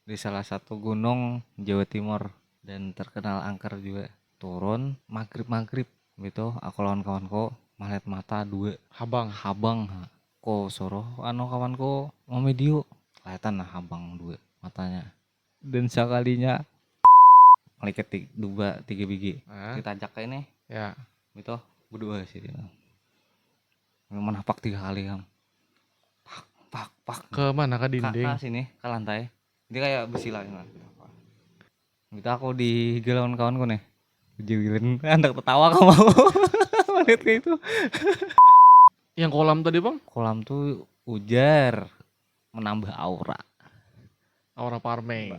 di salah satu gunung Jawa Timur dan terkenal angker juga. Turun maghrib gitu, aku lawan kawanku malet mata dua Habang. habang ko soro kawanku mau video kelihatan lah habang dua matanya dan sekalinya ngeliket dua tiga biji kita ajak ke ini Ya. gitu berdua sih dia memang napak 3 kali kan pak Ke mana? Ke ke dinding. sini ke lantai dia kayak besi lah gitu aku digelon kawanku nih ujian anak ketawa kamu menit kayak itu Yang kolam tadi bang? kolam tuh ujar menambah aura Aura Parmeng.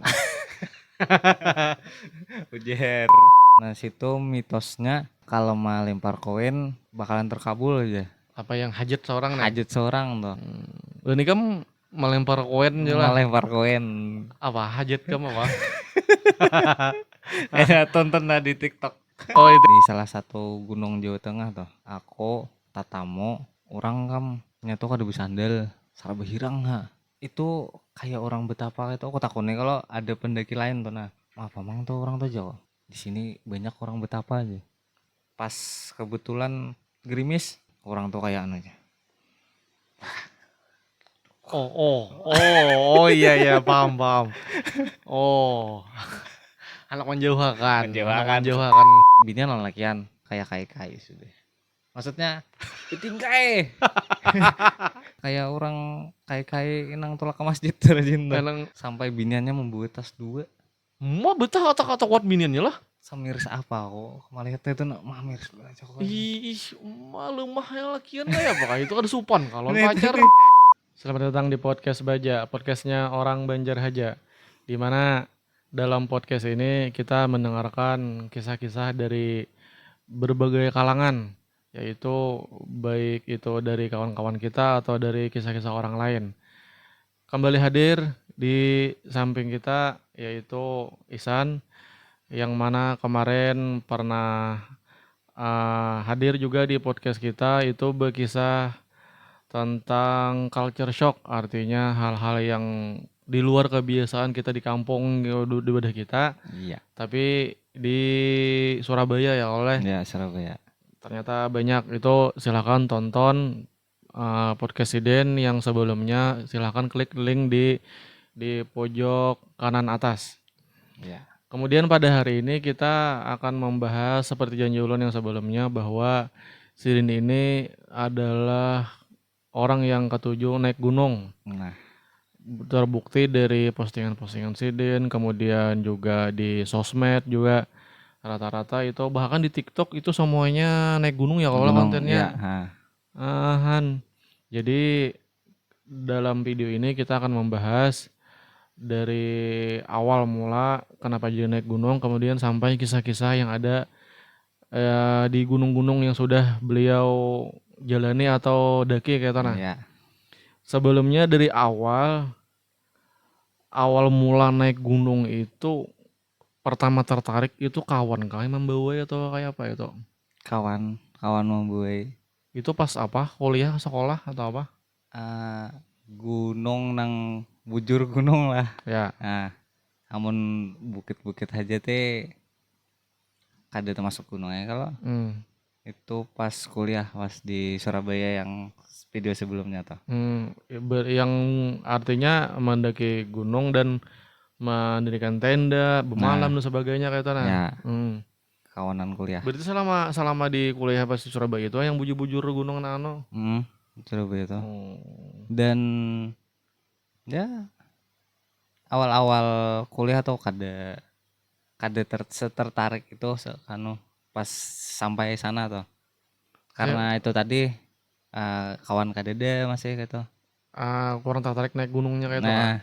ujar nah situ mitosnya kalau mau lempar koin bakalan terkabul aja Apa yang hajat seorang nih? hajat seorang tuh Ini kamu melempar koin aja lah. melempar koin Apa hajat kamu apa? tonton lah di TikTok Oh itu. di salah satu gunung Jawa Tengah tuh aku tatamu orang kam nyatu kada bersandal salah berhirang ha itu kayak orang betapa itu aku takutnya kalau ada pendaki lain tuh nah apa mang tuh orang tuh Jawa di sini banyak orang betapa aja pas kebetulan gerimis orang tuh kayak anu aja Oh iya paham. Oh, anak menjauhkan. binian lakian kayak kai sudah maksudnya tingkai kayak orang kai nang tolak ke masjid terjun Enang sampai biniannya membawa tas dua mau betah kata kuat biniannya lah. samiris apa kok melihat itu nak mamiris aja kok Ih, malu mahal lakian lah ya pak. Itu ada supan kalau Ini- pacar. Selamat datang di podcast Baja, podcastnya orang Banjar Haja. Dimana dalam podcast ini kita mendengarkan kisah-kisah dari berbagai kalangan, yaitu baik itu dari kawan-kawan kita atau dari kisah-kisah orang lain. Kembali hadir di samping kita yaitu Ihsan, yang mana kemarin pernah hadir juga di podcast kita itu berkisah tentang culture shock, artinya hal-hal yang di luar kebiasaan kita di kampung di wadah kita, iya tapi di Surabaya ya oleh ya Surabaya ternyata banyak. Itu silahkan tonton podcast Siden yang sebelumnya, silahkan klik link di pojok kanan atas. ya Kemudian pada hari ini kita akan membahas seperti janji ulun yang sebelumnya bahwa Sidin ini adalah orang yang ketujuh naik gunung. nah Terbukti dari postingan-postingan Sidin, kemudian juga di sosmed juga rata-rata itu, bahkan di TikTok itu semuanya naik gunung ya kalau gunung kontennya. ya Jadi dalam video ini kita akan membahas dari awal mula kenapa jadi naik gunung, kemudian sampai kisah-kisah yang ada di gunung-gunung yang sudah beliau jalani atau daki kayak tanah. ya Sebelumnya dari awal mula naik gunung itu pertama tertarik itu kawan kalian membawa atau kayak apa itu? kawan membuai Itu pas apa? Kuliah, sekolah atau apa? gunung nang bujur gunung lah Ya. nah amun bukit-bukit aja teh kada termasuk gunungnya kalau itu pas kuliah pas di Surabaya yang video sebelumnya tuh Yang artinya mendaki gunung dan mendirikan tenda, bermalam dan sebagainya kayak tanah. ya kawanan kuliah Berarti selama di kuliah pas di Surabaya itu yang bujur-bujur gunung nano. Surabaya tuh dan ya awal-awal kuliah tuh kada tertarik itu pas sampai sana tuh karena itu tadi kawan kadeda masih gitu Kurang tertarik naik gunungnya kayak itu. nah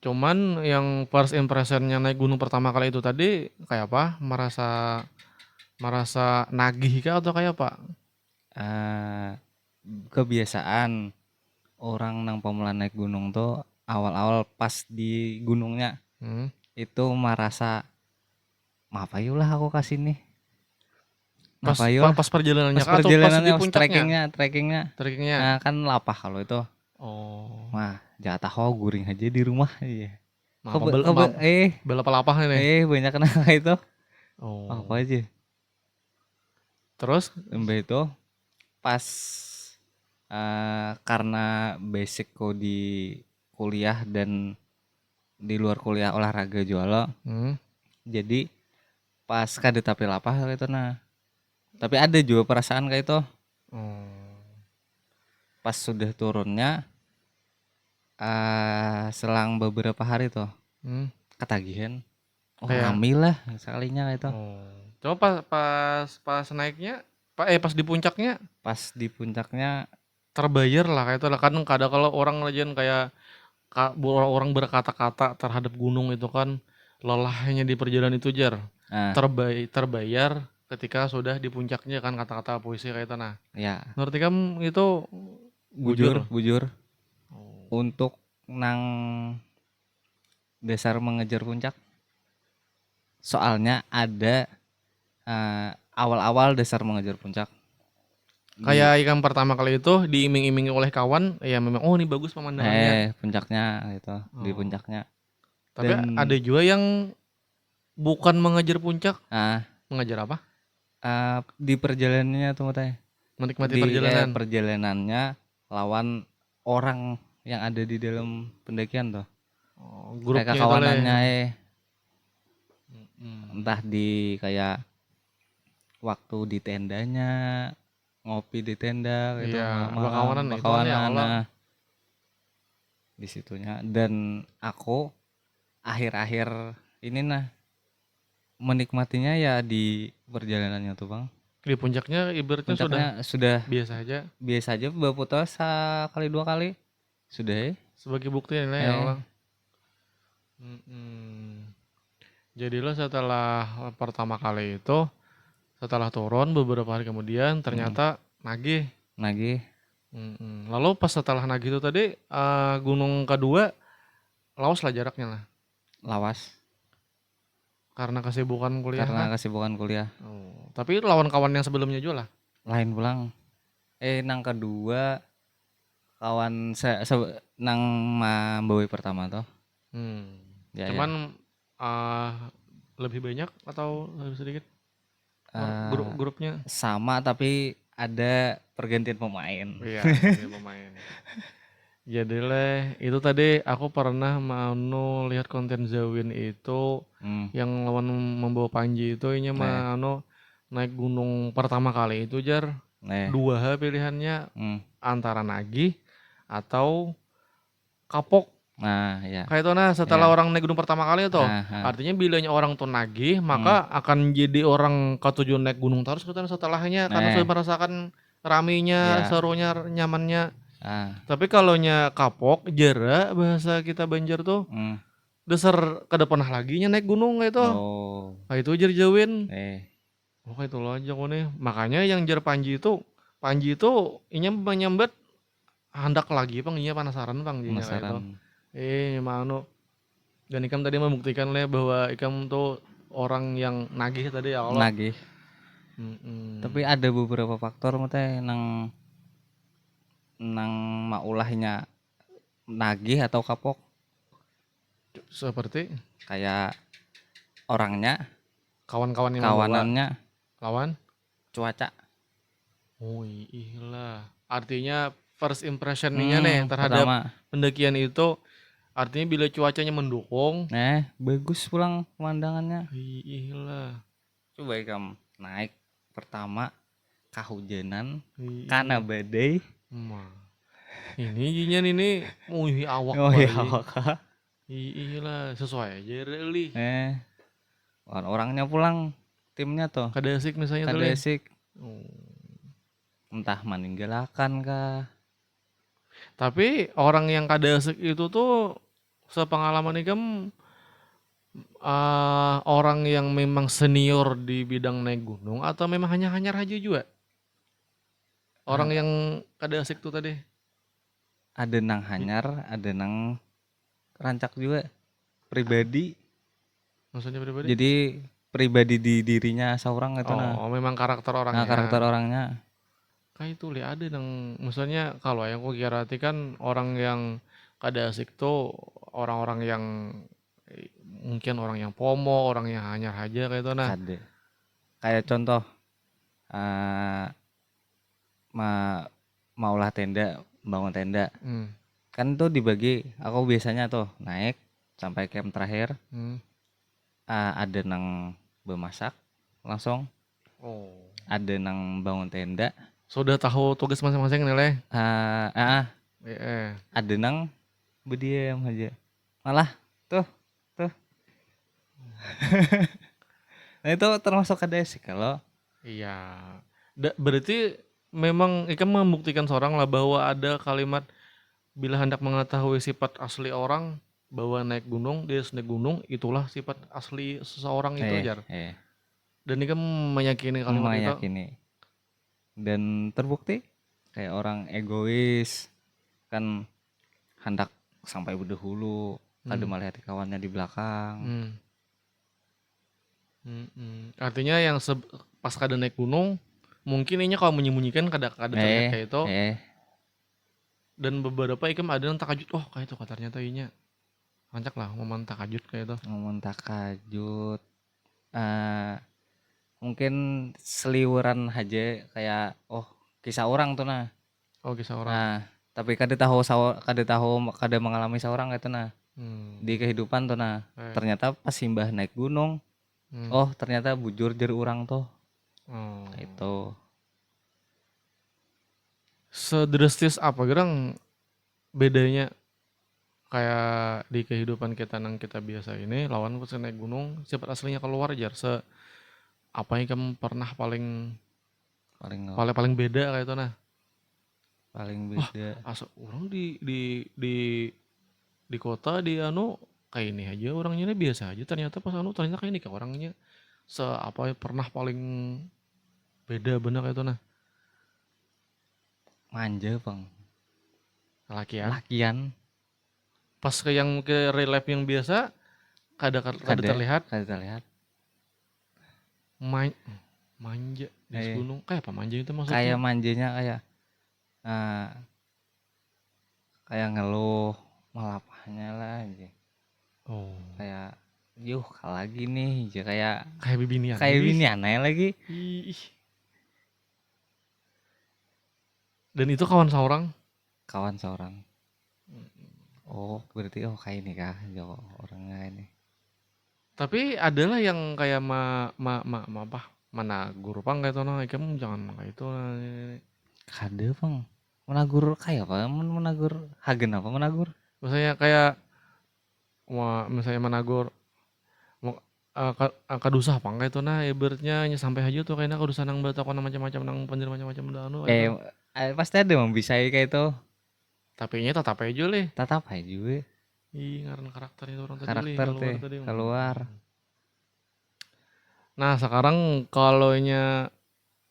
Cuman yang first impressionnya naik gunung pertama kali itu tadi kayak apa? Merasa nagih kah atau kayak apa? kebiasaan orang nang pemula naik gunung tuh awal-awal pas di gunungnya itu merasa mapayulah aku kasih nih Pas perjalanannya pas kah atau pas di perjalanannya pas puncaknya? trekkingnya Trekkingnya. nah kan lapah kalau itu Oh. Wah, jatah guring aja di rumah iya. Nah, apa bel apa ini? Banyak kena itu. Apa Oh. aja. Terus Sampai itu pas karena basicku di kuliah dan di luar kuliah olahraga jual, hmm. jadi pas kada tapi lapah gitu nah. Tapi ada juga perasaan kayak itu Oh. pas sudah turunnya selang beberapa hari tuh Hmm. ketagihan. Oh, Kayak rame lah sekalinya kayak itu. oh. Coba pas naiknya, pas di puncaknya Pas di puncaknya terbayar lah kayak itu lah kan kadang kalau orang legend kayak orang berkata-kata terhadap gunung itu kan lelahnya di perjalanan itu jar nah terbayar ketika sudah di puncaknya kan kata-kata puisi kayak itu nah. ya Menurut kamu itu bujur bujur? bujur Oh. untuk nang dasar mengejar puncak soalnya ada awal-awal dasar mengejar puncak di Kayak yang pertama kali itu diiming-imingi oleh kawan, ya memang oh ini bagus pemandangannya. puncaknya gitu di Oh. puncaknya Tapi dan ada juga yang bukan mengejar puncak, ah mengejar apa? di perjalanannya tuh teh Menikmati di perjalanan. perjalanannya lawan orang yang ada di dalam pendakian tuh Oh, kayak grupnya itu leh. kekawanannya Hmm. entah di kayak waktu di tendanya ngopi di tenda gitu Iya, malam-malam bakawanan itu kan ya bakawanan Allah. nah di situnya dan aku akhir-akhir ini nah menikmatinya ya di perjalanannya tuh bang Di puncaknya ibaratnya sudah puncaknya sudah biasa aja. biasa aja bapak sekali dua kali sudah Sebagai bukti lah ya Allah. Hmm. Jadilah setelah pertama kali itu, setelah turun beberapa hari kemudian ternyata nagih. nagih Lalu pas setelah nagih itu tadi gunung kedua lawas lah jaraknya lah lawas karena kesibukan kuliah karena kah? kesibukan kuliah Oh, tapi lawan kawan yang sebelumnya juga lah. lain pulang nang kedua kawan saya nang Mambawi pertama tuh Hmm. ya ya Cuman eh, lebih banyak atau lebih sedikit Eh, grupnya? sama tapi ada pergantian pemain Iya, ganti pemain. Jadilah itu tadi aku pernah mau lihat konten Zawin itu hmm, yang lawan membawa Panji itu ini eh, mau naik gunung pertama kali itu jar eh, dua hal pilihannya hmm. antara nagih atau kapok Nah ya kayak itu nah setelah ya orang naik gunung pertama kali itu artinya bilanya orang tuh nagih hmm, maka akan jadi orang ketujuan naik gunung terus kita setelahnya karena sudah merasakan raminya ya serunya nyamannya. ah, Tapi kalau nya kapok, jera bahasa kita Banjar tuh hmm. dasar kada pernah lagi nya naik gunung kayak itu. Oh Nah itu jar jauhin. eh Oh itu loh aja kok nih. Makanya yang jar Panji itu inya menyambat handak lagi pang inya penasaran pang jinya kayak itu. penasaran Mano dan Ikam tadi membuktikan lah bahwa Ikam tuh orang yang nagih tadi ya Allah. nagih Mm-mm. tapi ada beberapa faktor teh nang nang maulahnya nagih atau kapok Seperti kayak orangnya kawan-kawan yang membawa kawanannya lawan. cuaca Oh iya. Artinya first impression-nya nih terhadap pertama pendakian itu artinya bila cuacanya mendukung, bagus pulang pemandangannya iya. coba kamu naik pertama kehujanan karena Iya. badai Ini jinyan ini awak oh ya bayi. Kak. Iya sesuai aja really. Orangnya pulang timnya tuh Kada asik misalnya tuh leh. kadesik Oh. entah meninggalkan kah Tapi orang yang kada asik itu tuh sepengalaman ikam orang yang memang senior di bidang naik gunung atau memang hanya hanyar aja juga? Orang Ah, yang kada asik tuh tadi. ada nang hanyar ada nang rancak juga pribadi Maksudnya pribadi? jadi pribadi di dirinya seorang itu nah Oh, memang karakter orangnya. karakter orangnya kayak itu li ada nang maksudnya kalau yang aku kira kan orang yang kada asik tuh orang-orang yang mungkin orang yang pomo, orang yang hanyar aja kayak itu nah. Kade. Kayak contoh eh maulah tenda, bangun tenda. Hmm. Kan tuh dibagi, aku biasanya tuh naik sampai camp terakhir, Hmm. ada nang bemasak langsung, Oh. ada nang bangun tenda, Sudah tahu tugas masing-masing nih, Leh. eh, ada nang berdiam aja. Malah tuh, tuh. Nah itu termasuk kada sih kalau Iya. Berarti memang Ika membuktikan seorang lah bahwa ada kalimat bila hendak mengetahui sifat asli orang bahwa naik gunung, dia harus naik gunung, itulah sifat asli seseorang itu eh jar. eh Dan Ika meyakini kalimat itu. meyakini dan terbukti kayak orang egois kan hendak sampai berdahulu, kada Hmm. melihat kawannya di belakang. Hmm. Artinya yang pas kada naik gunung, mungkin ini kalau menyembunyikan kada kada terlihat Eh, kayak itu. eh, Dan beberapa ikam ada yang takajud, oh kayak itu ternyata inya. Rancak lah momen takajud kayak itu. ngomong takajud. eh Mungkin seliweran aja kayak oh kisah orang tuh nah. Oh kisah orang. Nah, tapi kada tahu kada mengalami seorang itu nah Hmm. di kehidupan tuh nah. Eh. Ternyata pas simbah naik gunung, Hmm. oh ternyata bujur jer orang tuh. Oh. Itu Sedrastis apa gerang bedanya kayak di kehidupan kita nang kita biasa ini lawan pas naik gunung sifat aslinya keluar jar apa yang kamu pernah paling paling paling paling beda kayak itu nah. paling Wah, beda. asa orang di kota di anu kayak ini aja orangnya biasa aja ternyata pas anu ternyata kayak ini kayak orangnya apa ya, pernah paling beda bener kayak itu nah. Manja bang, Lakian lakian pas ke yang ke relief yang biasa kada kada terlihat kada terlihat. main manja di Eh, gunung kayak apa manja itu kayak maksudnya. manjanya kayak eh, kayak ngeluh malapahnya lah aja. Oh Kayak yuh kalah lagi nih aja kayak bibinian kayak ih. ini aneh lagi. Ih. Dan itu kawan seorang. Kawan seorang. Oh berarti oh kayak ini kah Joko orangnya ini. Tapi adalah yang kayak apa mana guru pang kayak itu nah kamu jangan kayak itu nah. Kada bang, menagur kayak apa menagur hagen apa menagur. Misalnya kayak wah misalnya menagur mau kadusah pang kayak itu nah ibaratnya nya sampai aja tuh kayaknya kadusah nang batakon macam-macam nang panjer macam-macam dah anu kayak itu. Pasti ada bang bisa kayak itu. Tapi nya tetap aja leh. Tetap aja juga Ih ngaran karakternya itu orang tadi leh karakter keluar teh tadi. keluar. Nah sekarang kalau nya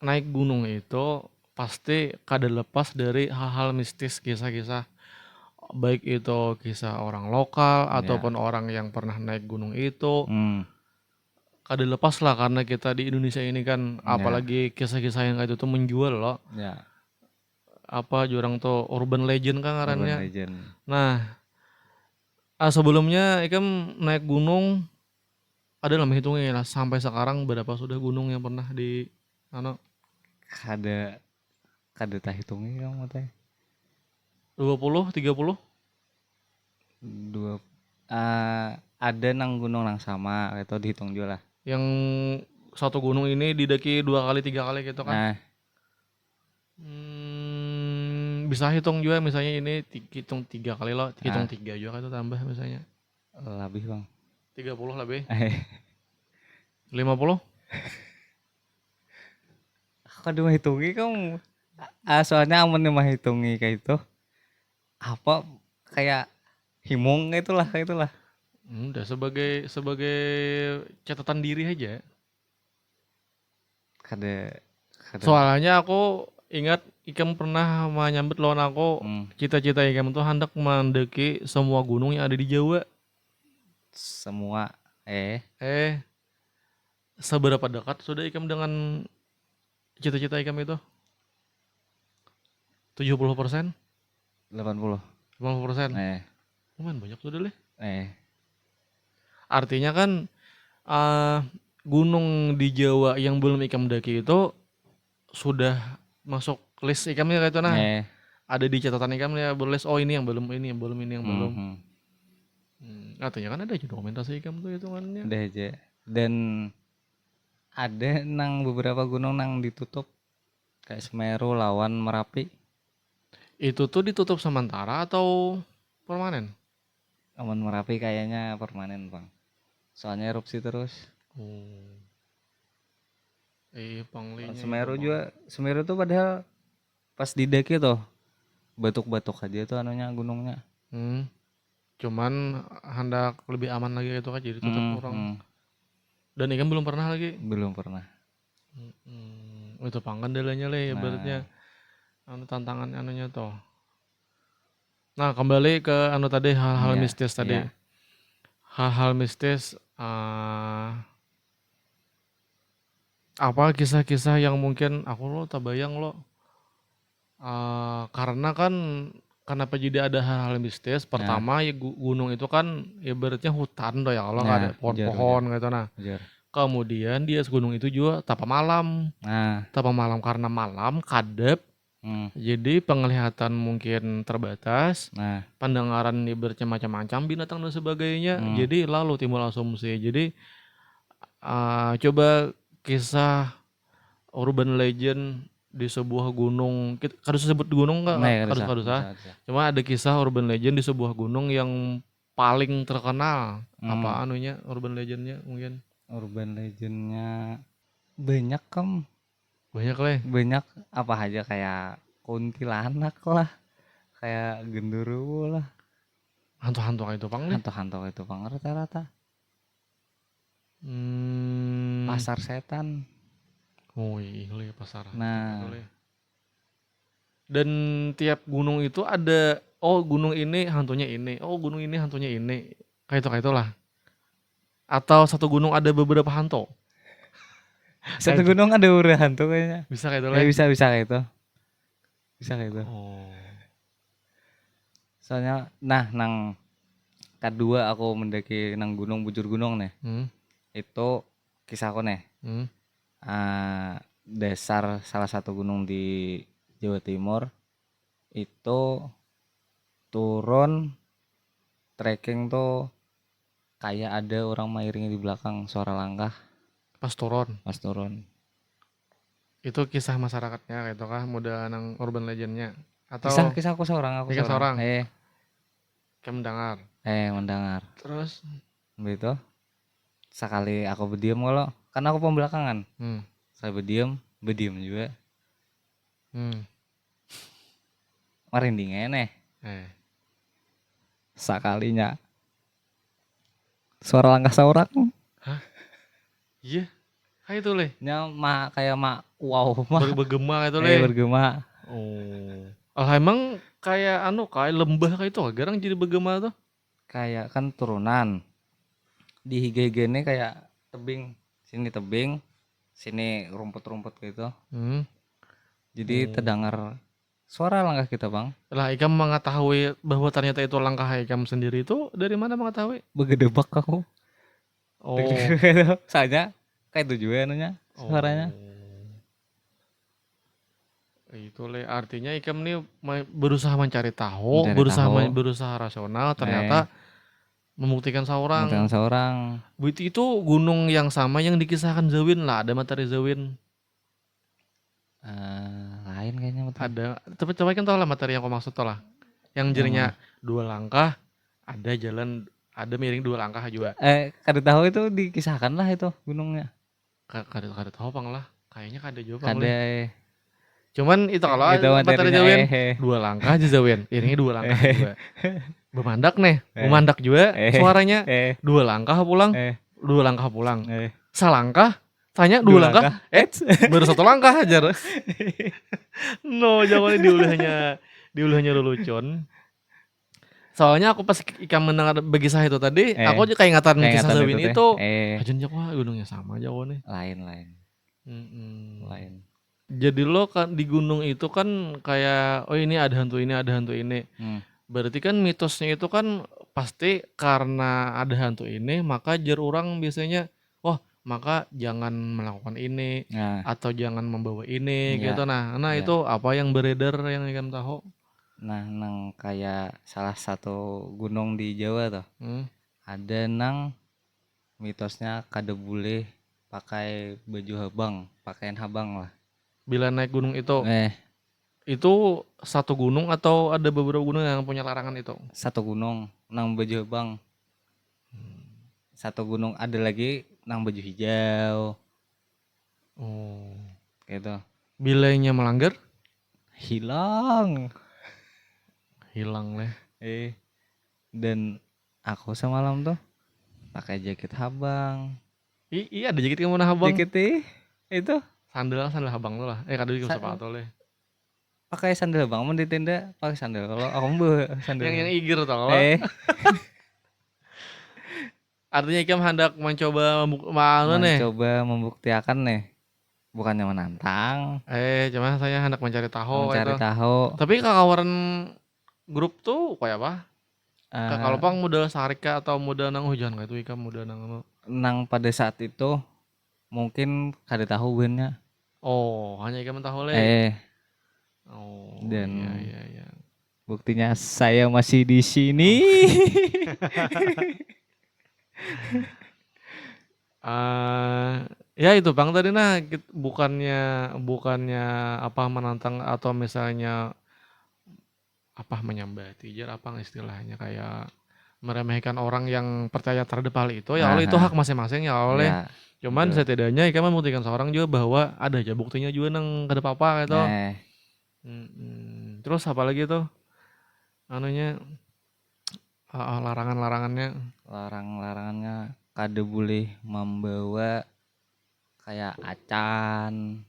naik gunung itu pasti kada lepas dari hal-hal mistis kisah-kisah baik itu kisah orang lokal Ya. ataupun orang yang pernah naik gunung itu Hmm. kada lepas lah karena kita di Indonesia ini kan Ya. apalagi kisah-kisah yang kayak itu tuh menjual loh Ya. apa jurang tuh urban legend kan Urban ngarannya. legend. Nah sebelumnya ikam naik gunung ada lah menghitungnya lah sampai sekarang berapa sudah gunung yang pernah di ano Kada kada tak hitungnya kamu teh. 20 30 Dua ada nang gunung nang sama itu dihitung juga lah. yang satu gunung ini didaki 2 kali 3 kali gitu kan. Nah, Bisa hitung juga misalnya ini hitung 3 kali loh, hitung ah, 3 juga itu tambah misalnya. lebih bang. 30 lebih. Eh, 50. kada mah hitungi kamu. Soalnya amun mah hitungi kayak itu apa kayak himung kayak itulah. Udah sebagai sebagai catatan diri aja. Kada kada. Soalnya aku ingat Ikam pernah menyambut lawan aku cita-cita Ikam tuh hendak mendaki semua gunung yang ada di Jawa. Semua Eh, seberapa dekat sudah Ikam dengan cita-cita Ikam itu? 70%? 80. 50%? Eh, Lumayan banyak tuh deh. eh, Artinya kan eh, gunung di Jawa yang belum Ikam daki itu sudah masuk list Ikamnya kayak itu nah. eh, Ada di catatan Ikam ya berlist oh ini yang belum, ini yang belum, ini yang belum. mhm. Artinya kan ada aja dokumentasi Ikam tuh hitungannya. Udah aja. Dan ada nang beberapa gunung nang ditutup kayak Semeru lawan Merapi. Itu tuh ditutup sementara atau permanen? Aman Merapi kayaknya permanen, Bang. Soalnya erupsi terus. Oh. Panglinya Semeru itu, Bang. juga, Semeru tuh padahal pas didaki tuh batuk-batuk aja tuh anunya gunungnya. Cuman hendak lebih aman lagi gitu kan jadi tutup orang. Mm, Dan Ikam belum pernah lagi. belum pernah. Itu panggandelanya lah ibaratnya. Nah, Tantangan anunya toh. Nah, kembali ke tadi hal-hal iya, mistis tadi. iya. Hal-hal mistis apa kisah-kisah yang mungkin aku lo tak bayang lo karena kan kenapa jadi ada hal-hal mistis Nah, pertama ya gunung itu kan ibaratnya hutan doh ya kalau nggak ada nah, ujar, pohon-pohon gitu nah ujar. kemudian dia gunung itu juga tapa malam Nah, karena malam kadep mm, jadi penglihatan mungkin terbatas nah, pendengaran ibaratnya macam-macam binatang dan sebagainya mm, jadi lalu timbul asumsi jadi coba kisah urban legend di sebuah gunung harus sebut gunung nggak nah, ya, harus bisa, harus bisa, ah bisa. cuma ada kisah urban legend di sebuah gunung yang paling terkenal apa Mm, anunya urban legendnya mungkin urban legendnya banyak kan, banyak lah banyak apa aja kayak kuntilanak lah, kayak genderuwo lah, hantu-hantu kayak itu pang nih hantu-hantu itu bang rata-rata, hmm. pasar setan. Oh iya pasar Nah, dan tiap gunung itu ada oh gunung ini hantunya ini oh gunung ini hantunya ini kayak itu lah atau satu gunung ada beberapa hantu satu kayak gunung ada udah hantu kayaknya. bisa kayak itu Ya lah bisa kayak itu, bisa kayak itu. oh Soalnya, nah, nang kedua aku mendaki nang gunung bujur gunung nih, itu kisahku nih. Dasar salah satu gunung di Jawa Timur itu turun trekking tuh kayak ada orang mairingi di belakang suara langkah pas turun pas turun. itu kisah masyarakatnya kayak itu kah mudah nang urban legendnya atau Kisah aku nikah seorang. seorang kayak mendengar Mendengar. terus Begitu. Sekali aku berdiam kalau karena aku pembelakangan. Saya berdiam juga. Merinding nih. Sekalinya suara langkah seorang. hah iya kayak itu leh Kayak wow mah bergema itu leh bergema. oh emang kayak kayak lembah kayak itu garang jadi bergema tuh Kayak kan turunan di higa-higa ini kayak tebing sini rumput-rumput gitu jadi terdengar suara langkah kita bang lah Ikam mengetahui bahwa ternyata itu langkah Ikam sendiri itu dari mana mengetahui begedebak aku oh soalnya kayak itu juga anunya suaranya itu le artinya Ikam nih berusaha mencari tahu, mencari berusaha tahu berusaha rasional, ternyata membuktikan dengan seorang. seorang Itu gunung yang sama yang dikisahkan Zawin lah, ada materi Zawin. lain kayaknya Ada, tapi coba kan tahu lah materi yang kau maksud tuh lah. Yang jadinya 2 langkah, ada jalan, ada miring 2 langkah juga. kada tahu itu dikisahkan lah itu gunungnya Kada tahu pang lah, kayaknya kada juga pang kada cuman itu kalau itu materi materinya Zawin 2 langkah aja Zawin, iringnya 2 langkah juga. Memandak nih, memandak juga suaranya 2 langkah pulang, 2 langkah pulang. Selangkah, tanya 2 langkah, baru 1 langkah aja. No, jawabannya diulahnya lelucon. Soalnya aku pas Ikam mendengar begisah itu tadi, aku aja kayak ingatan kisah Zawin itu. Ajan wah gunungnya sama jawabannya. Lain. Jadi lo kan di gunung itu kan kayak oh ini ada hantu ini, ada hantu ini. Hmm. Berarti kan mitosnya itu kan pasti karena ada hantu ini maka jar orang biasanya wah maka jangan melakukan ini Nah, atau jangan membawa ini gitu. ya, Nah ya. itu apa yang beredar yang ikam tahu? Nah, nang kayak salah satu gunung di Jawa tuh, Hmm? ada nang mitosnya kada boleh pakai baju habang, pakaian habang lah. Bila naik gunung Eh, itu satu gunung atau ada beberapa gunung yang punya larangan itu? satu gunung nang baju habang, satu gunung ada lagi nang baju hijau, Oh. gitu. Bilanya melanggar Hilang. hilang leh. Dan aku semalam tuh pakai jaket habang. Iya ada jaket kamu nah abang. Jaketnya itu Sandal abang tuh lah. Kadang juga sa- sepatu leh. pakai sandal bang, mau di tenda pakai sandal. Kalau aku bawa sandal. Yang igir tau lah. Eh, Artinya Ikam hendak mencoba mana nih? mencoba membuktikan nih, bukannya menantang, Cuma saya hendak mencari tahu mencari itu. tahu. Tapi kakawaran grup tuh kayak apa? Kalau eh pang muda sarika atau muda nang hujan itu Ikam muda nang anu. Nang pada saat itu mungkin kada tahu bener. Oh, hanya Ikam tahu le. Eh, Oh, dan iya iya iya. buktinya saya masih di sini. Ya itu Bang tadi nah bukannya bukannya apa menantang atau misalnya apa menyambati jar apa istilahnya kayak meremehkan orang yang percaya terhadap hal itu ya oleh itu hak Nah, masing-masing ya oleh ya, cuman betul. setidaknya ikan membuktikan seorang juga bahwa ada aja buktinya juga nang kada apa gitu. Eh, Terus apa lagi tuh anunya larangan-larangannya. larang-larangannya kada boleh membawa kayak acan,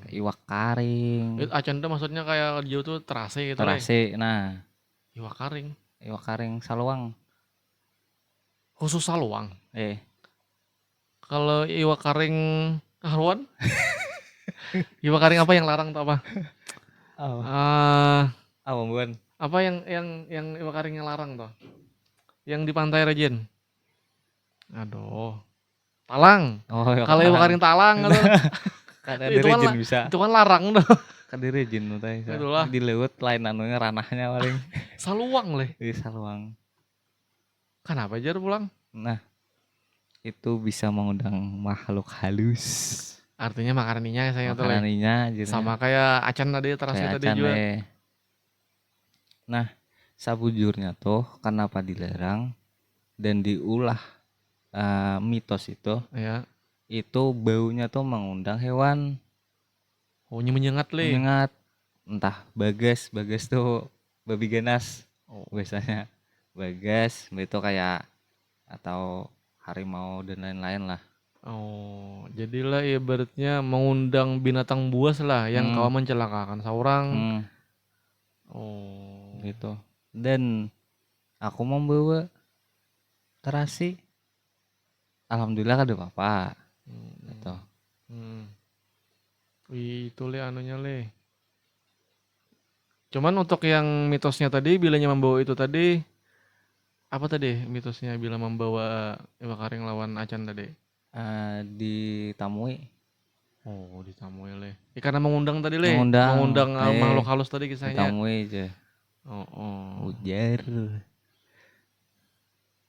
iwak karing, Itu acan tuh maksudnya kayak dia tuh terase gitu leh. terasi. Nah, Iwak karing iwak karing saluang. khusus saluang. Eh, Kalau iwak karing haruan, iwak karing apa yang larang tuh apa? oh, Eh bukan. apa yang iwak karing yang larang tuh? Yang di pantai Rejin. Aduh, talang. Oh, iwak Kalau iwak talang. karing talang tuh, Kada itu kan direjin bisa. itu kan larang tuh. Kada direjin tuh teh. Itulah Di laut lain anunya ranahnya paling saluang leh. di saluang. Kenapa jar pulang? Nah, itu bisa mengundang makhluk halus. Artinya makaraninya saya tuh leh. Makananinya Sama jadinya kayak acan tadi terasi kayak tadi acan juga. leh. Nah, sabujurnya tuh kenapa dilarang dan diulah mitos Ya. itu baunya tuh mengundang hewan Oh, menyengat leh. menyengat, entah bagas, bagas tuh babi ganas Oh. biasanya, bagas itu kayak atau harimau dan lain-lain lah. Oh, jadilah ibaratnya mengundang binatang buas lah yang Hmm, kau mencelakakan seorang. hmm, Oh. gitu. Dan aku membawa terasi, alhamdulillah kada apa-apa gitu. Hmm. Wih, itu le anunya le. Cuman untuk yang mitosnya tadi, bilanya membawa itu tadi, apa tadi mitosnya bila membawa Iwa Karing lawan Acan tadi? Ditamui, Oh, ditamui le. Karena mengundang tadi le, mengundang, mengundang makhluk halus tadi kisahnya. ditamui aja, Oh, oh. ujar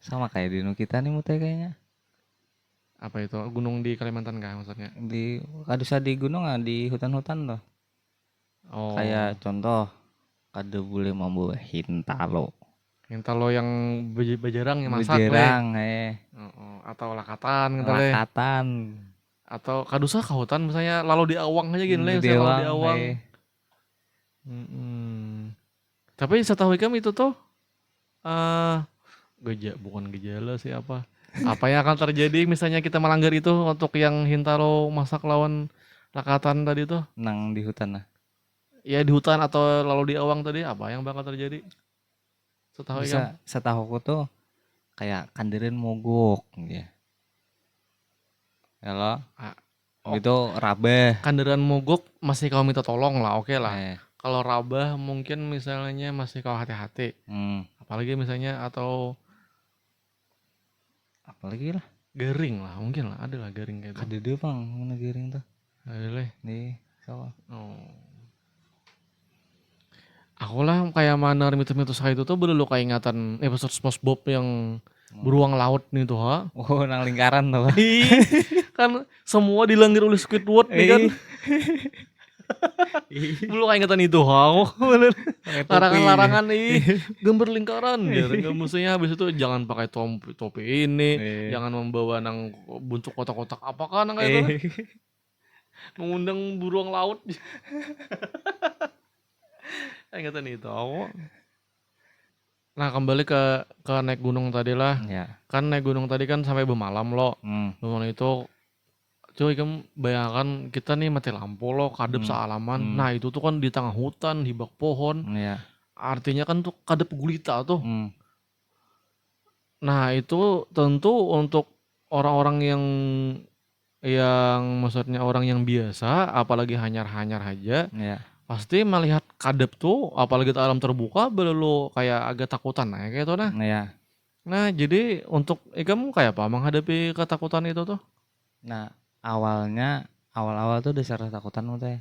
sama kayak di kita nih mutai kayaknya. Apa itu? Gunung di Kalimantan kah maksudnya? Di kadusa di gunung di hutan-hutan tuh. Kayak Oh, contoh kada boleh membawa hintalo, yang kalau yang bajarang yang masak le. bejerang, Oh, oh. Atau lakatan gitu le. lakatan, Atau kadusa ka hutan misalnya lalu di awang aja gini le, misalnya lalu di dewang, awang. Tapi setahu ikam itu tuh eh bukan gejala sih apa. Apa yang akan terjadi misalnya kita melanggar itu untuk yang Hintaro masak lawan lakatan tadi tuh? nang di hutan lah. Ya di hutan atau lalu di awang tadi apa yang bakal terjadi? Setahu ikam? Bisa setahuku tuh kayak kandirin mogok ya. Halo, Ah, Oh, Itu rabah. kandaran mogok masih kau minta tolong lah, oke lah. Eh, Kalau rabah mungkin misalnya masih kau hati-hati. Apalagi misalnya atau apalagi lah. garing lah, mungkin lah, ada lah garing kayak itu. Kadede bang, mana giring tuh? Ada lah. Nih, so. Oh. Aku lah kayak mana mitos-mitos kayak itu tuh belum kayak ingatan episode SpongeBob yang beruang laut nih tuh ha. Oh, nang lingkaran tuh. Kan semua dilanggar oleh Squidward nih kan. Ih, Belum kayak ingatan itu ha. pakai topi. Larangan-larangan nih gambar lingkaran ya. Enggak mestinya habis itu jangan pakai topi ini, jangan membawa nang bentuk kotak-kotak apa kan kayak itu. Mengundang beruang laut. Ingatan itu aku. Nah, kembali ke naik gunung tadi lah. Ya. Kan naik gunung tadi kan sampai bermalam lo. Bermalam itu cuy kamu bayangkan kita nih mati lampu lo kadep sealaman. Nah, itu tuh kan di tengah hutan, di bak pohon. Ya. Artinya kan tuh kadep gulita tuh. Nah, itu tentu untuk orang-orang yang maksudnya orang yang biasa, apalagi hanyar-hanyar aja, Ya. pasti melihat kadep tuh, apalagi di alam terbuka, belum kayak agak takutan nah kayak itu nah. Ya. Nah, jadi untuk kamu kayak apa menghadapi ketakutan itu tuh? Nah, awal-awal tuh dasar takutan teh.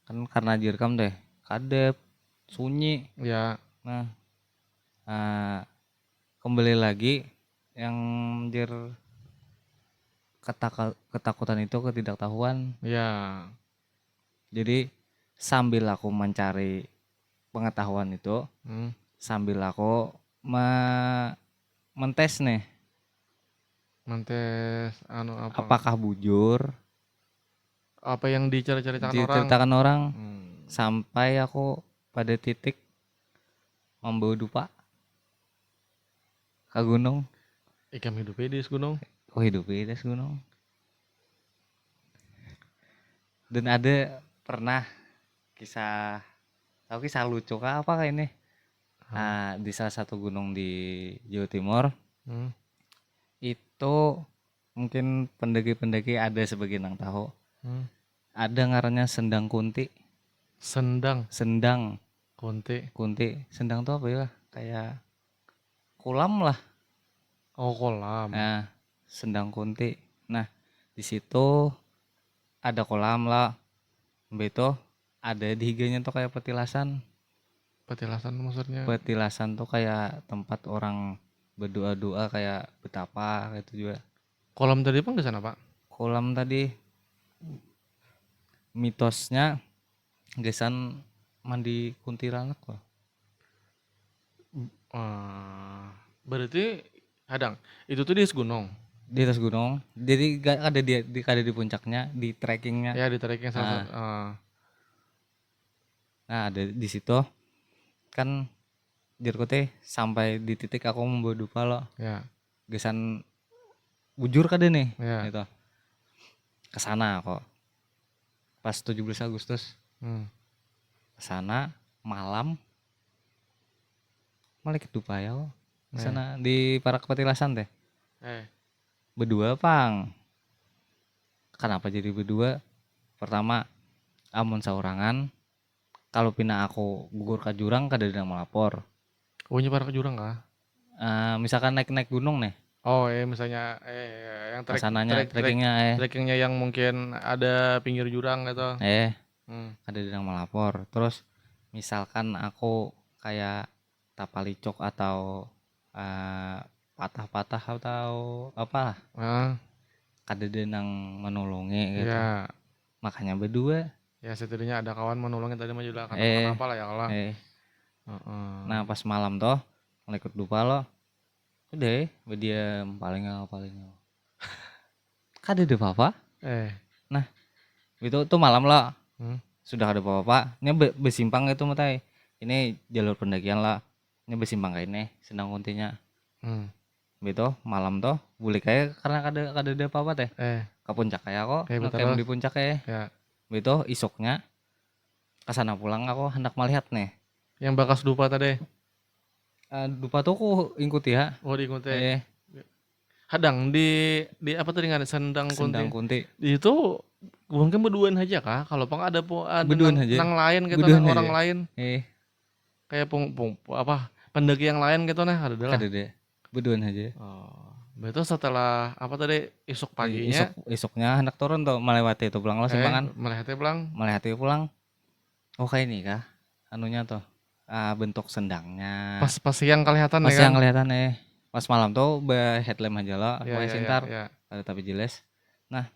Kan karena direkam deh, kadep, sunyi. Ya, Nah, kembali lagi yang jir ketakutan itu ketidaktahuan. ya, Jadi sambil aku mencari pengetahuan itu, sambil aku mentes nih, mentes apa? apakah bujur Apa yang diceritakan orang? diceritakan orang, sampai aku pada titik membawa dupa ke gunung. Ikam hidup di gunung. Oh, hidup di gunung. Dan ada pernah kisah lucu kah apa kayak ini, di salah satu gunung di Jawa Timur. Itu mungkin pendaki-pendaki ada sebagian yang tahu. Ada ngarannya Sendang Kunti. Sendang Kunti. Sendang tuh apa ya? Kayak kolam lah. Oh, kolam. Nah, Sendang Kunti. Nah, di situ ada kolam lah. Beto ada di higanya tuh kayak petilasan. Petilasan maksudnya? Petilasan tuh kayak tempat orang berdoa-doa kayak betapa gitu juga. Kolam tadi pun ke sana, Pak? Kolam tadi mitosnya gesan mandi kuntilanak loh. Berarti hadang itu tuh di gunung. Di atas gunung. Jadi ada di puncaknya, di trekkingnya. Ya, di trekking salah. Nah, ada di situ kan jerko teh sampai di titik aku membawa dupa lo. Ya. Gesan bujur kade nih. Ya. Gitu. Kesana kok. Pas 17 Agustus. Kesana malam. Malah dupa ya kok. Kesana di Parak Petilasan teh. Berdua pang. Kenapa jadi berdua? Pertama, amun saurangan. Kalau pina aku gugur ke jurang kada ada yang melapor. Oh, nyebar ke jurang kah? Misalkan naik gunung nih. Oh, misalnya yang trekkingnya yang mungkin ada pinggir jurang gitu. Ada yang melapor. Terus misalkan aku kayak tapalicok atau patah-patah atau apa, kada ada yang menolongi gitu. Ya. Makanya berdua. Ya, setidaknya ada kawan menolongin tadi mah juga kenapa lah ya Allah. Nah, pas malam toh ngikut dupa lo. Udah, berdiam paling kada ada apa-apa. Nah, itu tuh malam lah. Sudah ada apa-apa. Ini bersimpang itu matai. Ini jalur pendakian lah. Ini bersimpang kayak ini, Sendang Kuntinya. Beto malam toh, boleh kayak karena kada ada apa-apa teh. Ke puncak kayak kok, ngecamp di puncak ya. Beto isoknya kesana pulang aku hendak melihat nih. Yang bakas dupa tadi. Dupa tuh aku ikuti ya. Oh, diikuti. Hadang di apa tadi ngaran Sendang Sendang Kunti. Kunti. Itu mungkin berduaan aja kah? Kalau pang ada Beduan nang, aja. nang lain gitu Beduan nah, orang aja. lain kayak apa pendaki yang lain gitu nah ada lah. Kada deh. Beduan aja. Oh, betul setelah apa tadi esok paginya Esoknya hendak turun tuh melewati itu pulang lo simpangan. melihatnya pulang. Melewati pulang. Oh kayak ini kah? Anunya tuh. Bentuk sendangnya. Pas siang kelihatan Pas ya kan? yang kelihatan pas malam tuh headlamp aja lo, Ya, pakai ya, sintar, ya. ada tapi jelas. Nah,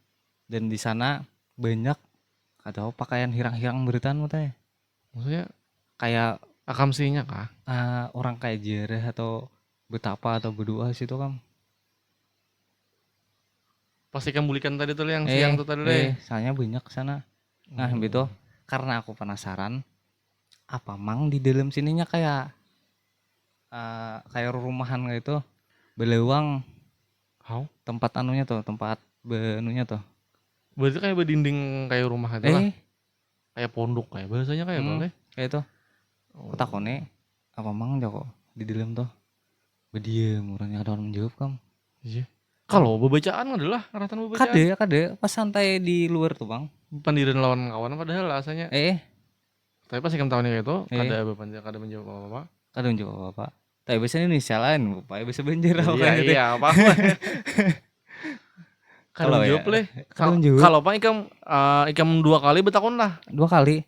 dan di sana banyak atau pakaian hirang-hirang beritaan teh. Maksudnya Kayak akamsinya kah? orang kayak jereh atau betapa atau berdua situ kan. Pas ikan bulikan tadi tuh yang siang tuh tadi deh. Soalnya banyak sana. Nah, gitu. Karena aku penasaran, apa mang di dalam sininya kayak kayak rumahan gitu, belewang How? tempat anunya tuh, tempat benunya tuh. Berarti kayak berdinding kayak rumah aja lah. Eh, Kayak pondok kayak bahasanya kayak tuh deh. kayak itu. Aku takone apa mang Joko di dalam tuh berdiam orangnya ada orang menjawab kam. Iya. Kalau bebacaan adalah ratan bebacaan. Kade pas santai di luar tuh bang. Pendidikan lawan kawan padahal rasanya. Tapi pas ikan tahunnya itu kada menjawab apa-apa. Kada menjawab apa. Tapi biasanya Indonesia lain, Bapak bisa banjir Iya, apa? Kada menjawab leh. Kalau pak ikam 2 kali betakon lah. 2 kali.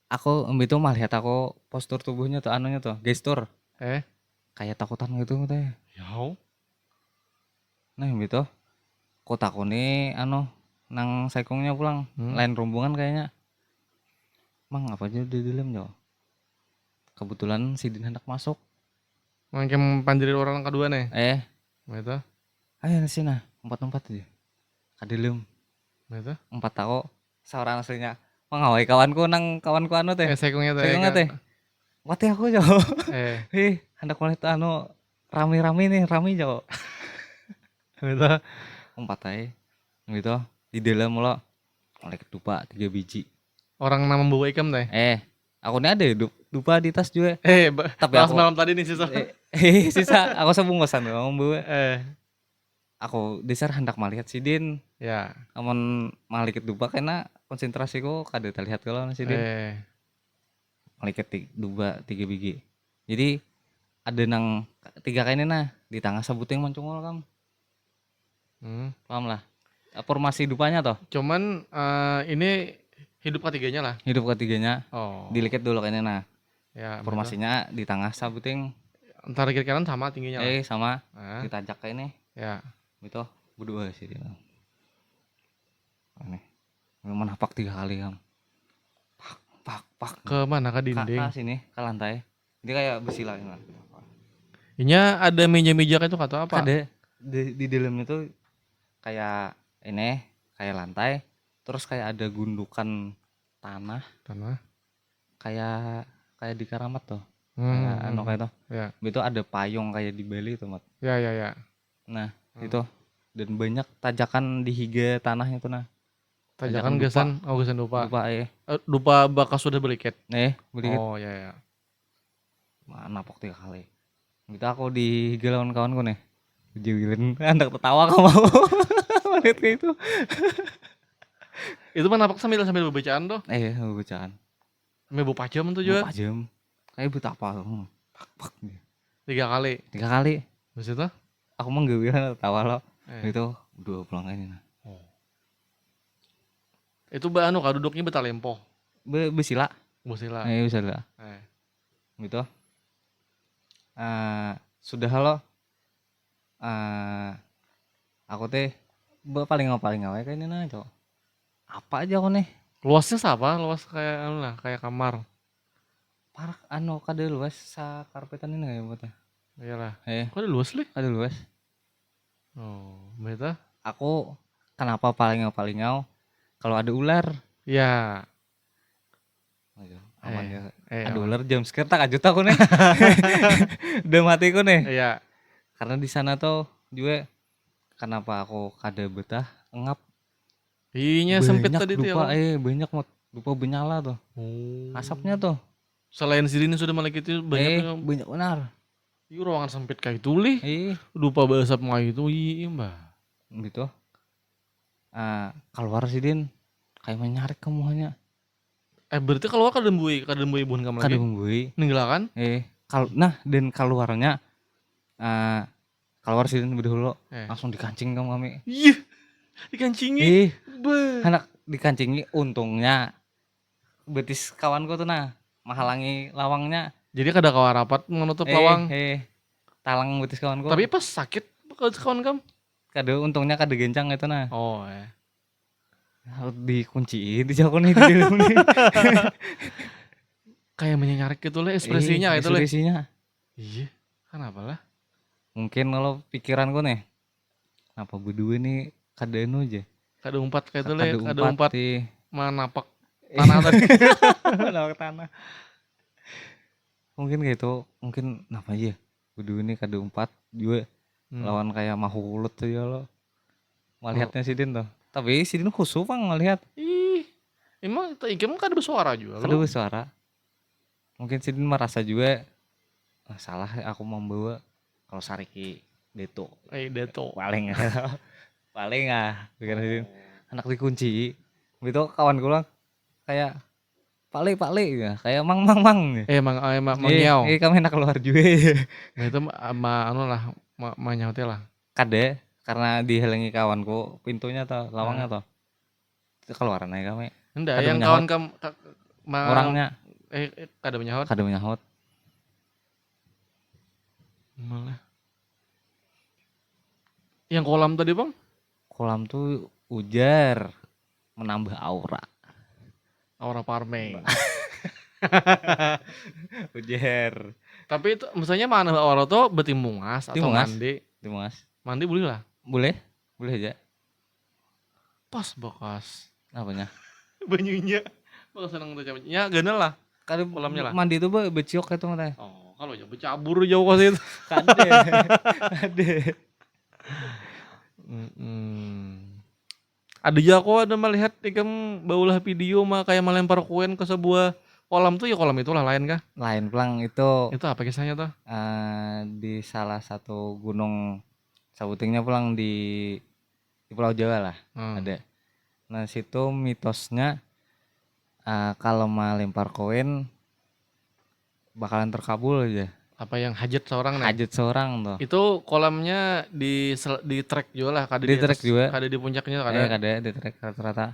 Aku itu mah lihat aku postur tubuhnya tuh anunya tuh, gestur. Kayak takutan gitu teh. Yau. Nah, gitu. Kok takone nang saikongnya pulang, lain rombongan kayaknya. Mang apa aja di dalam jo. Kebetulan si Din hendak masuk. Mungkin panjiri orang kedua nih. Gitu. Ayo sini 4 aja. Kadilem. Gitu. 4 tako. Seorang aslinya. Mengawai kawanku anu teh. Saikongnya teh. Wati aku jo. Hendak mulai rame-rame nih, rame jo. Gitu. 4 aja. Gitu. Di dalam lo mulai ketupa 3 biji. Orang nama membawa ikam teh. Aku ini ada dupa di tas juga. Tapi aku malam tadi nih sisa. Sisa aku sebungkusan doang bawa. Aku dasar hendak melihat si Din. Ya. Amun maliket dupa karena konsentrasiku kada terlihat kalau si Din. Maliket dupa 3 biji. Jadi ada nang 3 kayak ini nah di tengah sabuting mancungol kam. Paham lah. Formasi dupanya toh. Cuman ini hidup ketiganya lah. Hidup ketiganya. Oh. Diliket dulu kayaknya nah. Ya. Formasinya di tengah sabuting. Antara kiri kanan sama tingginya lah. Sama. Ditajak kayak ini. Ya. Itu berdua sih dia. Aneh. Memang napak 3 kali kam. Pak. Ke mana ke dinding? Ke sini, ke lantai. Dia kayak besi lah. Inya ada meja-meja itu atau apa? Ada. Di dalamnya tuh kayak ini, kayak lantai. Terus kayak ada gundukan tanah. Kayak di Karamat tuh. Kayak kayak itu. Ya. Itu ada payung kayak di Bali tuh, Mat. Ya. Nah, itu. Dan banyak tajakan di higa tanahnya tuh nah. Tajakan gesan dupa. Dupa bakas sudah beliket. Beliket. Oh, ya. Mana pok 3 kali. Gitu aku di higa lawan kawanku nih. Jiwilan hendak tertawa kamu. Lihat kayak itu. Itu mah napak sambil bacaan tuh. Bacaan. Sambil bawa jam tuh juga. 4 jam. Kayak betapa. Pak. 3 kali. 3 kali. Terus itu? Aku mah gak bilang tertawa lo. Itu 2 pulang ini nah. Itu duduknya betalempo. Besila. Besila. Besila. Gitu. Sudah lo. Aku teh paling ngawai kayak ini nah, Cok. Apa aja aku nih? Luasnya apa? Luas kayak kayak kamar. Parak kada luas sa karpetan ini kayak buat. Iyalah. Kok ada luas lih? Ada luas. Oh, beta. Aku kenapa paling ngau kalau ada ular. Ya. Aman ya. Ada ular jam sekitar tak ajut aku nih. Udah matiku nih. Iya. Karena di sana tuh juga kenapa aku kada betah ngap. Iya sempit tadi tuh ya. Banyak dupa benyala tuh. Asapnya tuh. Selain sini sudah malah gitu banyak benar. Ieu ruangan sempit kayak itu lih. Ih, Lupa bahasa kayak itu iya mbah. gitu. Keluar sih Din, kayak menyarek kamu hanya. Berarti kalau kadembui bukan kamu Kada lagi. menggui. Ninggalakan? Dan keluarnya keluar sih Din dulu Eh. langsung dikancing kami. Iya, dikancingi. Ih, Beuh. anak dikancingi untungnya betis kawanku tuh menghalangi lawangnya. Jadi kada kawa rapat menutup lawang. Talang betis kawanku. Tapi pas sakit kawan kamu. Untungnya kada gencang itu Oh, harus dikunci di jauh nih di dalam nih. kayak menyenyarik gitu lah ekspresinya kayak itu lah. Ekspresinya. Iya, kenapa lah? Mungkin kalau pikiranku nih, apa berdua nih kada anu aja. Kada umpat kayak itu lah, kada Kada umpat di manapak tanah tadi. lawan tanah. Mungkin kayak itu, mungkin apa aja. Berdua nih kada umpat juga lawan kayak mahulut tuh ya lo. Melihatnya si Din tuh. Tapi si Din khusus bang ngelihat. Ih, emang ikem kada bersuara juga Kada lo. bersuara. Mungkin si Din merasa juga salah aku membawa kalau Sariki Deto. Deto. Paling bikin si Din. Anak dikunci. Gitu kawan gue kayak Pak Le ya, kayak mang. Emang nyau. Kami enak keluar juga. Nah itu anu lah, nyaute lah. Kade karena dihalangi kawanku pintunya tuh, lawangnya tuh. Itu keluaran aja kami. Enggak, Kada yang menyahut. kawan kamu Orangnya kada menyahut. kada menyahut. Malah. Yang kolam tadi, Bang? Kolam tuh ujar menambah aura. Aura Parme. Ujar. Tapi itu misalnya mana aura tuh betimungas atau Timungas. mandi. Timungas. Mandi boleh lah. Boleh aja. Pas bekas. Apanya? Banyunya. Bakal seneng tuh ya ganel lah. Kada Kolamnya lah. mandi itu beciok itu mah teh. Oh, kalau ya bercabur jauh ke situ. Kade. Ada ya kok ada melihat ikam baulah video mah kayak melempar koin ke sebuah kolam tuh ya kolam itulah lain kah? Lain pelang itu Itu apa kisahnya tuh? di salah satu gunung sabutingnya pulang di Pulau Jawa lah ada. Nah situ mitosnya kalau melempar koin bakalan terkabul aja. Apa yang hajat seorang nih? Hajat seorang tuh. Itu kolamnya di track juga lah, kada Di track juga. kada di puncaknya kada. Kada di track rata-rata.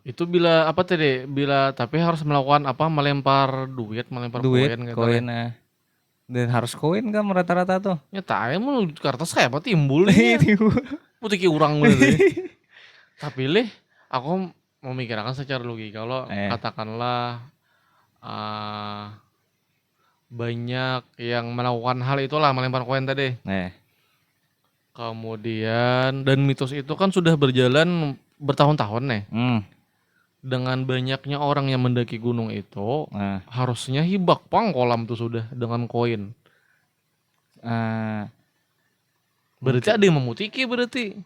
Itu bila apa tadi? Bila tapi harus melakukan apa? Melempar duit, melempar Duit, koin gitu. koin dan harus koin kan rata-rata tuh. Nyata aja mau kertas kayak apa timbul nih. Putih urang berarti. Tapi leh, aku memikirkan secara logika kalau katakanlah banyak yang melakukan hal itulah melempar koin tadi. Kemudian dan mitos itu kan sudah berjalan bertahun-tahun nih. Dengan banyaknya orang yang mendaki gunung itu, harusnya hibak pang kolam tuh sudah dengan koin. Berarti ada yang memutiki berarti.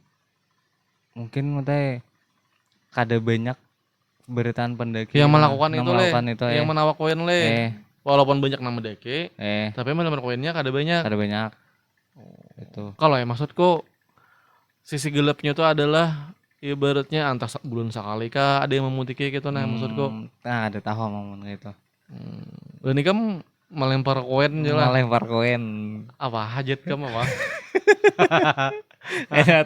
Mungkin teh kada banyak beritaan pendaki yang melakukan itu yang menawak koin walaupun banyak nama mendaki tapi melempar koinnya kada banyak. Itu kalau ya maksudku sisi gelapnya itu adalah ibaratnya antara bulan sekali kah ada yang memutiki gitu nah maksudku. Ada tahu ngomong gitu. Dan ini kan melempar koin aja lah. Melempar koin Apa hajat kamu apa?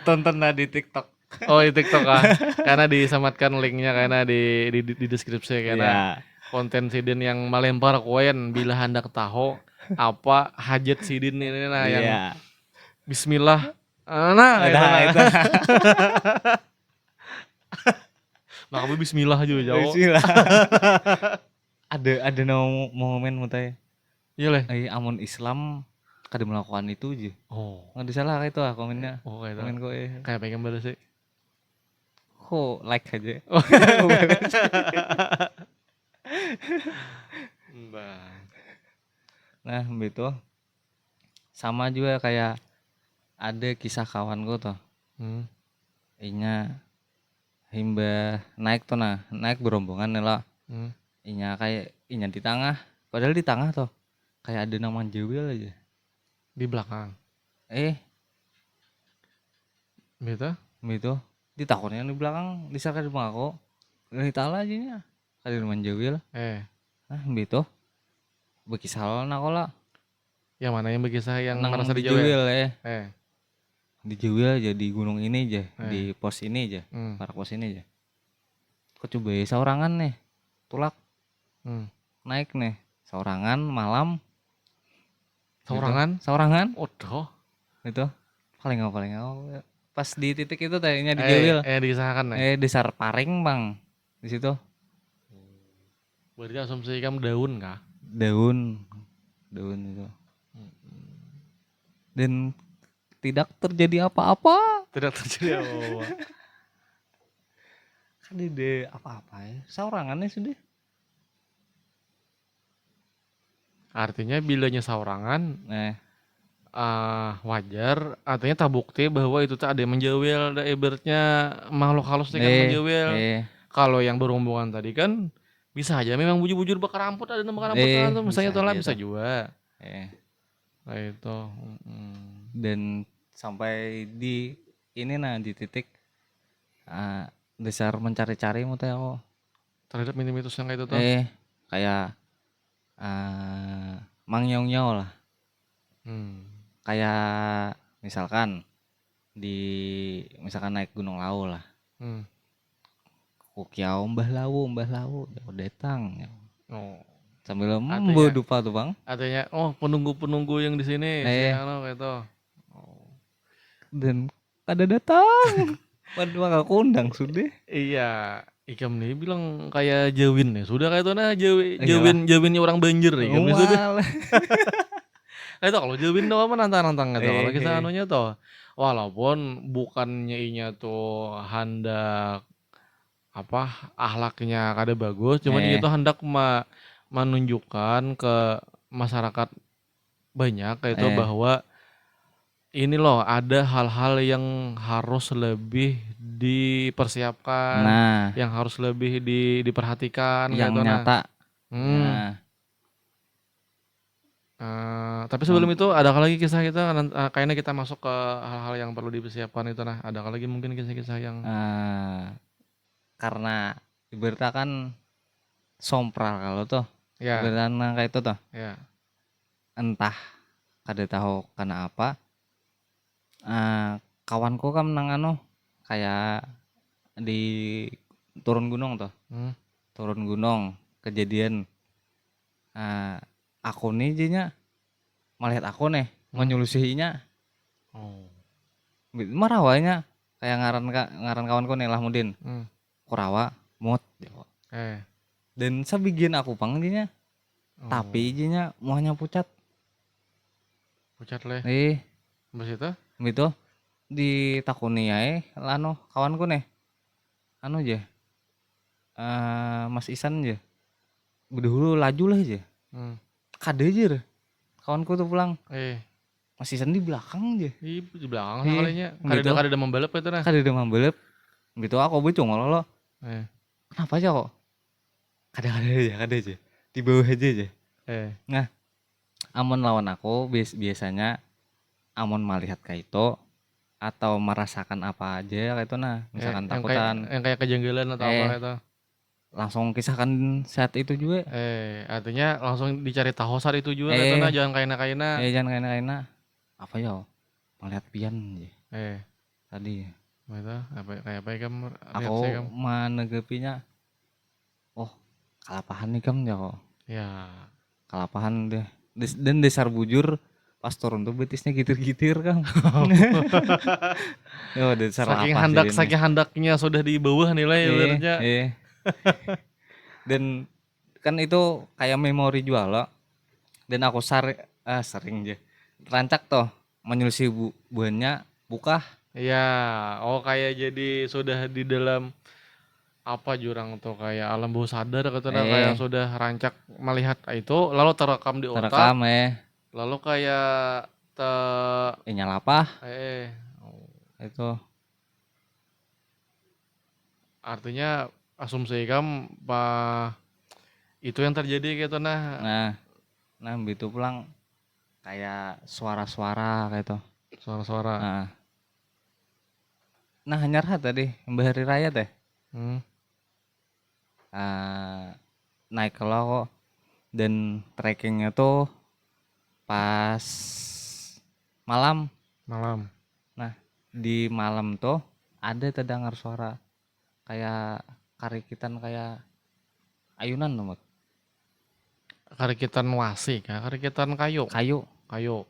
Tonton di TikTok. Oh di TikTok ah, karena disematkan linknya karena di deskripsi karena konten Sidin yang melempar koin bila hendak tahu apa hajat Sidin ini nah yang Bismillah. Nah itu. Nah kamu Bismillah juga jauh. Bismillah. ada momen mutai. Iya leh. Amun Islam kada melakukan itu aja. Nggak disalah kayak itu komennya. Kayak komen gue. Kayak pengen balas sih. Kok like aja. Nah begitu sama juga kayak ada kisah kawanku tuh. Inya himba naik tuh naik berombongan lah. Inya kayak di tengah padahal di tengah tuh kayak ada nama Jewel aja. Di belakang. Gitu Gitu. di tahunnya di belakang di sarka di rumah aku dari tala aja nya ada nama Jewel gitu bekisal aku lah Yang mana yang berkisah yang nang merasa di dijawel? Jewel Eh. di Jewel aja di gunung ini aja di Eh. pos ini aja Hmm. para pos ini aja kok coba ya saurangan nih tulak naik nih saurangan malam Saurangan? gitu. Saurangan Odoh. itu paling nggak pas di titik itu tadinya di Jewel Dikisahkan desar paring bang di situ berarti asumsi kamu daun kah? daun itu dan tidak terjadi apa-apa Tidak terjadi apa-apa. kan ide apa-apa ya saurangannya sudah Artinya bilanya saurangan wajar, artinya tak bukti bahwa itu tak ada yang menjawel, ada ibaratnya makhluk halus kan menjawel. Kalau yang berhubungan tadi kan bisa aja memang bujur-bujur bakar ramput ada bakar ramputan tuh misalnya tuh lah bisa juga. Nah itu. Dan sampai di ini di titik dasar mencari-cari teh aku terhadap mitos yang kayak itu tuh. Kayak Mang Nyong lah. Kayak misalkan misalkan naik Gunung Lawu lah. Kukiau Mbah Lawu datang. Sambil dupa tuh bang. Artinya penunggu yang di sini gitu. Dan ada datang. Waduh aku undang sudah. Iya, Ikam nih bilang kayak Jawin nih. Sudah kayak itu nah Jawinnya orang Banjir nih kan sudah. Itu kalau Jawin doang mah nantang-nantang gitu. Kalau kisah anunya tuh walaupun bukannya inya tuh hendak akhlaknya kada bagus, cuman itu hendak menunjukkan ke masyarakat banyak kayak itu bahwa ini loh ada hal-hal yang harus lebih dipersiapkan, yang harus lebih diperhatikan yang gitu nyata. Tapi sebelum itu ada lagi kisah kita kayaknya kita masuk ke hal-hal yang perlu dipersiapkan itu nah ada lagi mungkin kisah-kisah yang karena ibaratnya kan sompral kalau tuh ibaratnya kayak itu tuh entah kada tahu karena apa kawanku kan nang kayak di turun gunung tuh turun gunung kejadian aku nih jadinya melihat aku nih menyulusihinya marawanya kayak ngaran kawanku nih Lahmudin Kurawa mut dan sabigian aku pangdinya tapi jinya muahnya pucat leh bos itu ditakuni ya kawanku nih aja Mas Isan aja dulu laju lah aja kade aja kawanku tuh pulang Mas Isan di belakang aja di belakang kalinya kada ada membalap itu nah kada ada membalap gitu aku becung lo kenapa aja kok kada aja di bawah aja nah amon lawan aku biasanya amon melihat kayak itu atau merasakan apa aja kayak itu nah misalkan takutan yang kayak kejanggalan atau apa kayak itu langsung kisahkan saat itu juga artinya langsung dicari tahu saat itu juga kayak itu nah jangan jangan kaina apa ya melihat pian aja tadi kayak apa ya kamu aku menanggapinya kalapahan nih kamu ya kok kalapahan deh dan dasar bujur pas turun tuh betisnya gitir-gitir kan saking handaknya sudah di bawah nilai ibaratnya dan kan itu kayak memori jual lo dan aku sering aja rancak tuh menyelesai buahnya buka kayak jadi sudah di dalam jurang tuh kayak alam bawah sadar katanya kayak sudah rancak melihat itu lalu terekam di otak lalu kayak nyalapah itu artinya asumsi kamu itu yang terjadi gitu nah Nah itu pulang kayak suara-suara kayak itu. Suara-suara. Nah hanyar tadi Mbah Hari Raya teh Hmm. naik ke kok, dan trekkingnya tuh pas malam. Malam. Nah di malam tuh ada terdengar suara kayak karikitan, kayak ayunan tuh, Mat. Karikitan wasi kah? Karikitan kayu. Kayu. Kayu.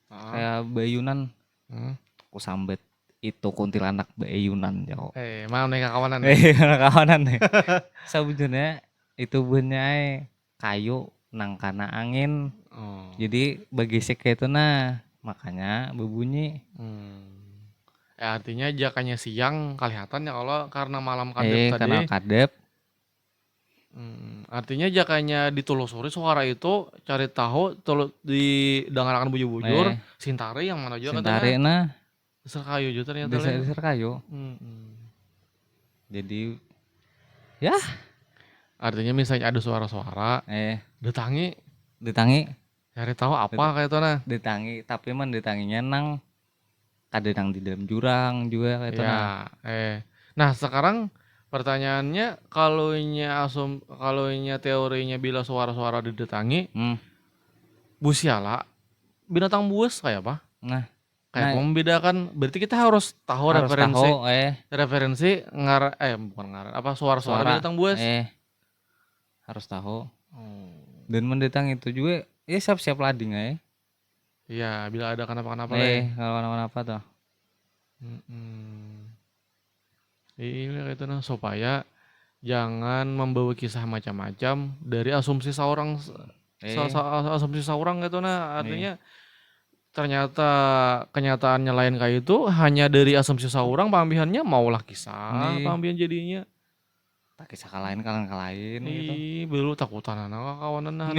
Kayak bayunan. Hmm. Aku sambet itu kuntilanak bayunan jauh. Mana nih kawanan nih? Kawanan nih. Sebenarnya itu benyai kayu nang kana angin. Oh. Jadi begisik kayak itu nah, makanya berbunyi. Artinya jakanya siang kelihatan ya kalau karena malam kadep tadi. Karena kadep. Artinya jakanya ditelusuri suara itu, cari tahu didengarkan bujur-bujur, sintari yang mana juga Sintari katanya. nah Dasar kayu juga ternyata desa lain. desa kayu. Jadi ya Artinya misalnya ada suara-suara, ditangi cari tahu apa kayak itu nah. ditangi, tapi man ditanginya nang kadang di dalam jurang juga kayak itu Ya, nah. Nah sekarang pertanyaannya, kalau teorinya bila suara-suara didatangi, busiala binatang buas kayak apa? Nah, Kayak apa membedakan? Berarti kita harus tahu harus referensi tahu bukan ngaran, apa suara-suara suara binatang buas. harus tahu. Dan mendatang itu juga ya siap-siap lading Iya, bila ada kenapa-kenapa lah. kalau kenapa tuh. Iya itu nah, supaya jangan membawa kisah macam-macam dari asumsi seorang gitu nah. Artinya ternyata kenyataannya lain kayak itu, hanya dari asumsi seorang pambihannya maulah kisah pambihan jadinya. Tak kisah kalahin gitu. Baru takutan anak kawanan nah.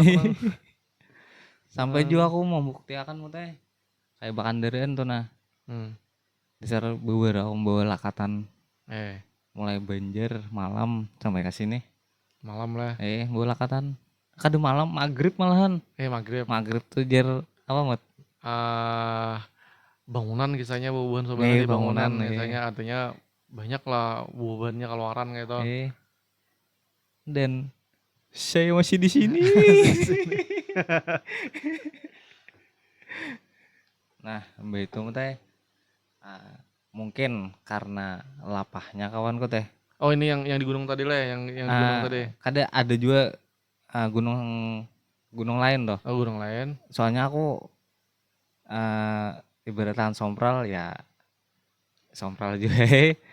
Sampai juga aku mau buktikan mu teh kayak bakandareun tuh nah. Dasar beberapa bawa lakatan. Mulai banjir malam sampai ke sini. Malam lah. Bawa lakatan. Kade malam maghrib malahan. Maghrib. Maghrib tuh jar apa Mat? Bangunan kisahnya bubuhan sebenarnya di bangunan bangunan, artinya banyak lah bubuhannya keluaran gitu. Dan saya masih di sini. Nah, mbak itu teh mungkin karena lapahnya kawanku teh. Oh ini yang di gunung tadi lah, yang di gunung tadi. Ada juga gunung lain toh. Oh gunung lain. Soalnya aku ibaratan sompral ya, sompral juga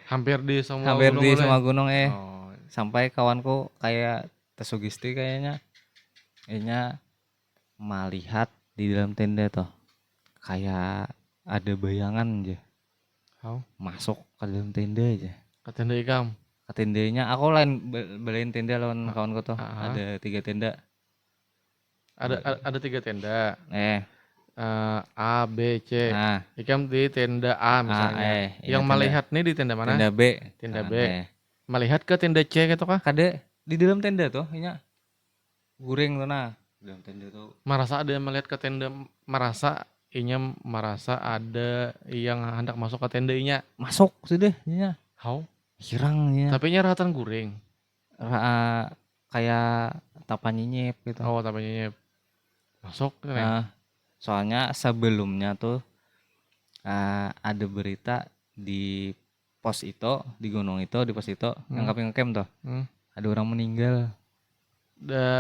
Hampir di semua hampir gunung di lah. semua gunung sampai kawanku kayak tersugesti kayaknya melihat di dalam tenda toh kayak ada bayangan aja masuk ke dalam tenda aja. Ke tenda ikam. Ke tendanya aku lain belain tenda lawan kawanku tuh. Ada 3 tenda. Ada 3 tenda. A, B, C. Nah, Ikam di tenda A misalnya. Yang melihat nih di tenda mana? Tenda B. Tenda B. Melihat ke tenda C gitu kah? Kade di dalam tenda tuh nya guring tuh nah. Di dalam tenda tuh. Merasa ada yang melihat ke tenda, merasa ada yang hendak masuk ke tenda inya. Masuk sudah nya. How? Hirangnya. Tapi nya rahatan guring. Kayak tapan nyinyip gitu. Oh, tapan nyinyip. Masuk soalnya sebelumnya tuh ada berita di pos itu, di gunung itu, di pos itu yang ngecamp tuh. Ada orang meninggal.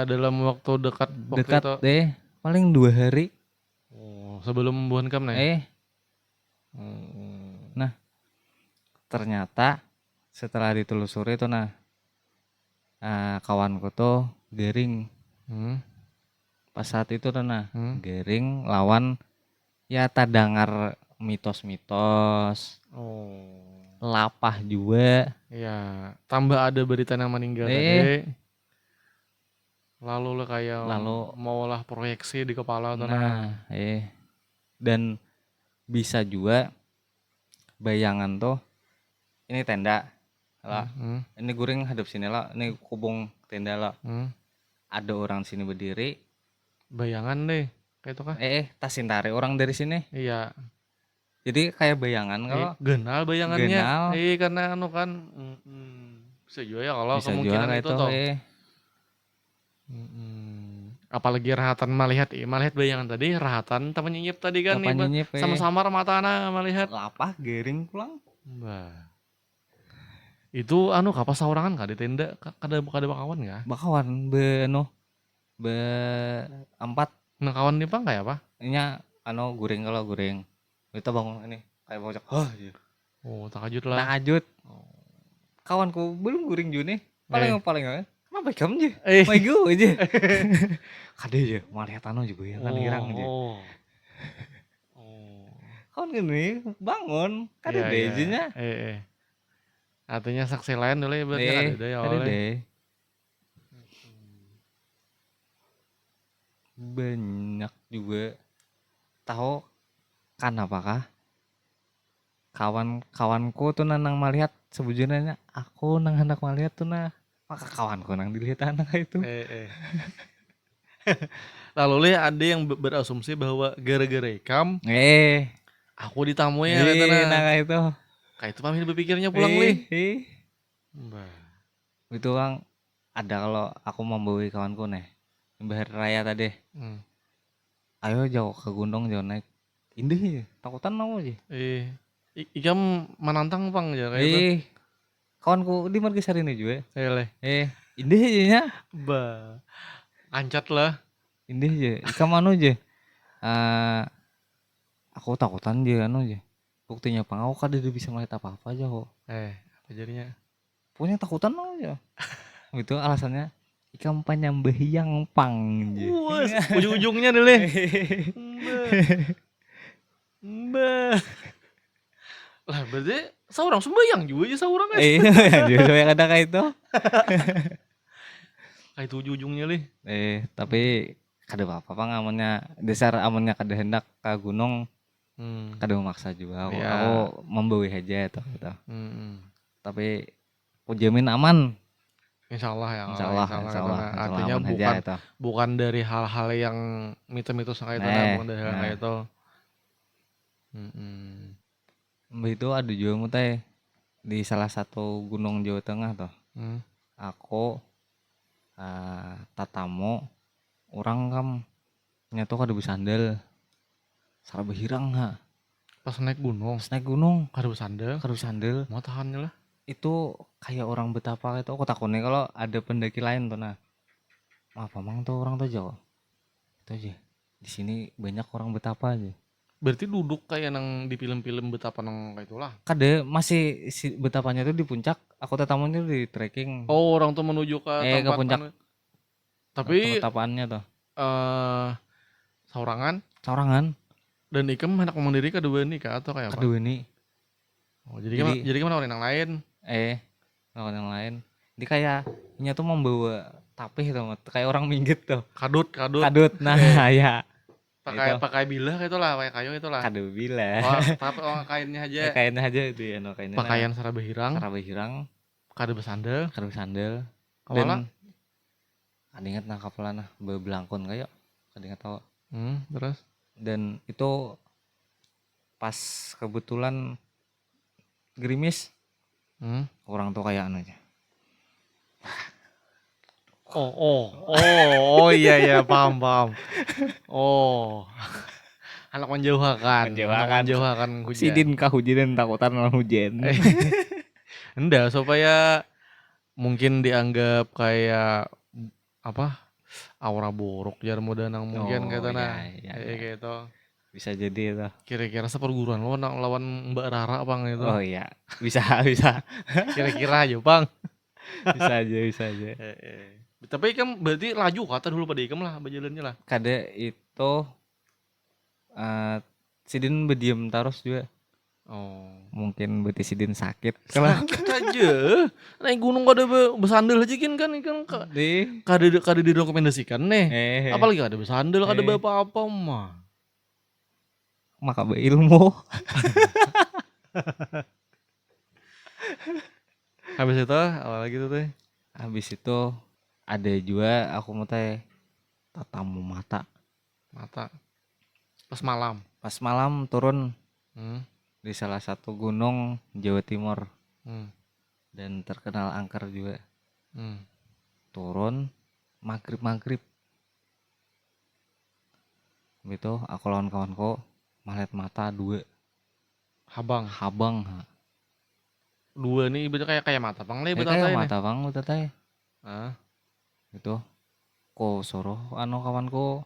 Dalam waktu dekat itu deh, paling 2 hari. Sebelum membuat camp nih. Nah, ternyata setelah ditelusuri itu nah kawanku tuh Gering. Pas saat itu tuh nah Gering lawan ya tadangar mitos-mitos. Lapah juga. Iya, tambah ada berita yang meninggal tadi. Lalu lah kayak maulah proyeksi di kepala tuh nah. Dan bisa juga bayangan tuh ini tenda lah. Ini guring hadap sini lah, ini kubung tenda lah. Ada orang sini berdiri, Bayangan deh. Kayak itu kah? Tas Sintari orang dari sini. Iya. Jadi kayak bayangan kalau Genal bayangannya. Genal Karena anu kan. Bisa juga ya kalau bisa jual kemungkinan kayak itu itu. toh. Apalagi rahatan melihat melihat bayangan tadi rahatan teman nyinyip tadi kan Apa nyinyip sama-sama matana melihat. lapah gering pulang. Bah. Itu anu kapas saurangan kah di tenda kada bakawan enggak? Bakawan empat Nah kawan di pang kayak apa? nya guring kalau guring. Kita bangun ini kayak bocah. Oh, takjub lah. Takjub. Kawanku belum guring juga nih. Paling kenapa kamu aja? Eh. My go aja. Kade aja, melihat juga ya kan hirang aja. Oh. Kawan gini bangun, kade Iya, deh iya. aja. Artinya saksi lain dulu ya berarti kade deh Kade awalnya. deh. Banyak juga tahu kan apakah kawan-kawanku tuh nang melihat sebujurnya aku nang hendak melihat tuh maka kawanku nang dilihat anak itu. Lalu ada yang berasumsi bahwa gara-gara ikam aku ditamu ya Nah itu kayak itu pamit berpikirnya pulang lih. Itu kan ada kalau aku membawa kawanku nih Bahar Raya tadi. Ayo jauh ke gunung jauh naik. Indah ya, takutan mau aja. Ikam menantang pang aja kayak itu. Kawanku di Margasari ini juga. Indah aja nya. Ancat lah. Indah aja. Ikam aja. Aku takutan aja aja. Buktinya pang aku kada bisa melihat apa-apa aja kok. Apa jadinya? Pokoknya takutan aja. Itu alasannya ikam panyambah yang pang aja. Ujung-ujungnya dulu. Lah berarti seorang sembayang juga ya seorang kan. Juga yang ada kayak itu. Kayak itu ujung-ujungnya lih. Tapi kada apa-apa pang amannya dasar amannya kada hendak ke gunung. Kada memaksa juga aku membawa aja itu gitu. Tapi aku jamin aman. Insyaallah ya. Insyaallah. Artinya bukan dari hal-hal yang mitos-mitos kayak itu bukan dari hal kayak itu. Itu ada juga mutai di salah satu gunung Jawa Tengah tuh. Aku tatamu orang kam nyatu kada bersandal. Salah behirang ha. Pas naik gunung kada bersandal. Mau tahannya lah. Itu kayak orang betapa itu aku takutnya kalau ada pendaki lain tuh apa mang tuh orang tuh Jawa. Itu aja. Di sini banyak orang betapa aja. Berarti duduk kayak nang di film-film betapa nang kayak itulah. Kada masih si betapanya tuh di puncak, aku tetamunya di trekking. Oh, orang tuh menuju ke tempat ke puncak. Tapi betapaannya tuh. Saurangan. Dan ikam hendak memandiri kedua ini kah atau kayak apa? Kedua ini. Oh, jadi gimana orang yang lain? Orang yang lain. Dia kayak nya tuh membawa tapih tuh, kayak orang minggit tuh. Kadut. Nah, ya. Pakai bilah kayak itulah, pakai kayu itulah. Kado bilah. Tapi kainnya aja. Kainnya aja itu ya, kainnya. Pakaian sarabehirang. Kada bersandal. Dan ada ingat kapalan bebelangkon kayak. Kada ingat tahu. Terus? Dan itu pas kebetulan gerimis. Orang tuh kayak aja. Oh iya paham. Oh. Anak menjauhkan hujan. Sidin kahujanan takutan lawan hujan. Enggak, supaya mungkin dianggap kayak apa? Aura buruk jar muda nang mungkin kayak tanah. Kayak itu. Bisa jadi itu. Kira-kira seperguruan lo lawan Mbak Rara bang itu. Oh iya, bisa. Kira-kira aja bang. Bisa aja. Tapi kan berarti laju kata dulu pada ikam lah berjalannya lah. Kada itu Sidin berdiam terus juga. Mungkin berarti Sidin sakit. Sakit aja. Naik gunung kada bersandal aja kan kada direkomendasikan nih. Apalagi kada bersandal kada apa-apa mah. Maka berilmu. Habis itu lagi tuh Habis itu ada juga aku mau tatamu mata. Mata. Pas malam. Pas malam turun Hmm. di salah satu gunung Jawa Timur Hmm. dan terkenal angker juga. Hmm. Turun maghrib gitu aku lawan kawanku malet mata dua Habang. habang Dua nih ibaratnya kayak mata bang le kayak ini. mata bang teh Ah. gitu ko suruh kawanku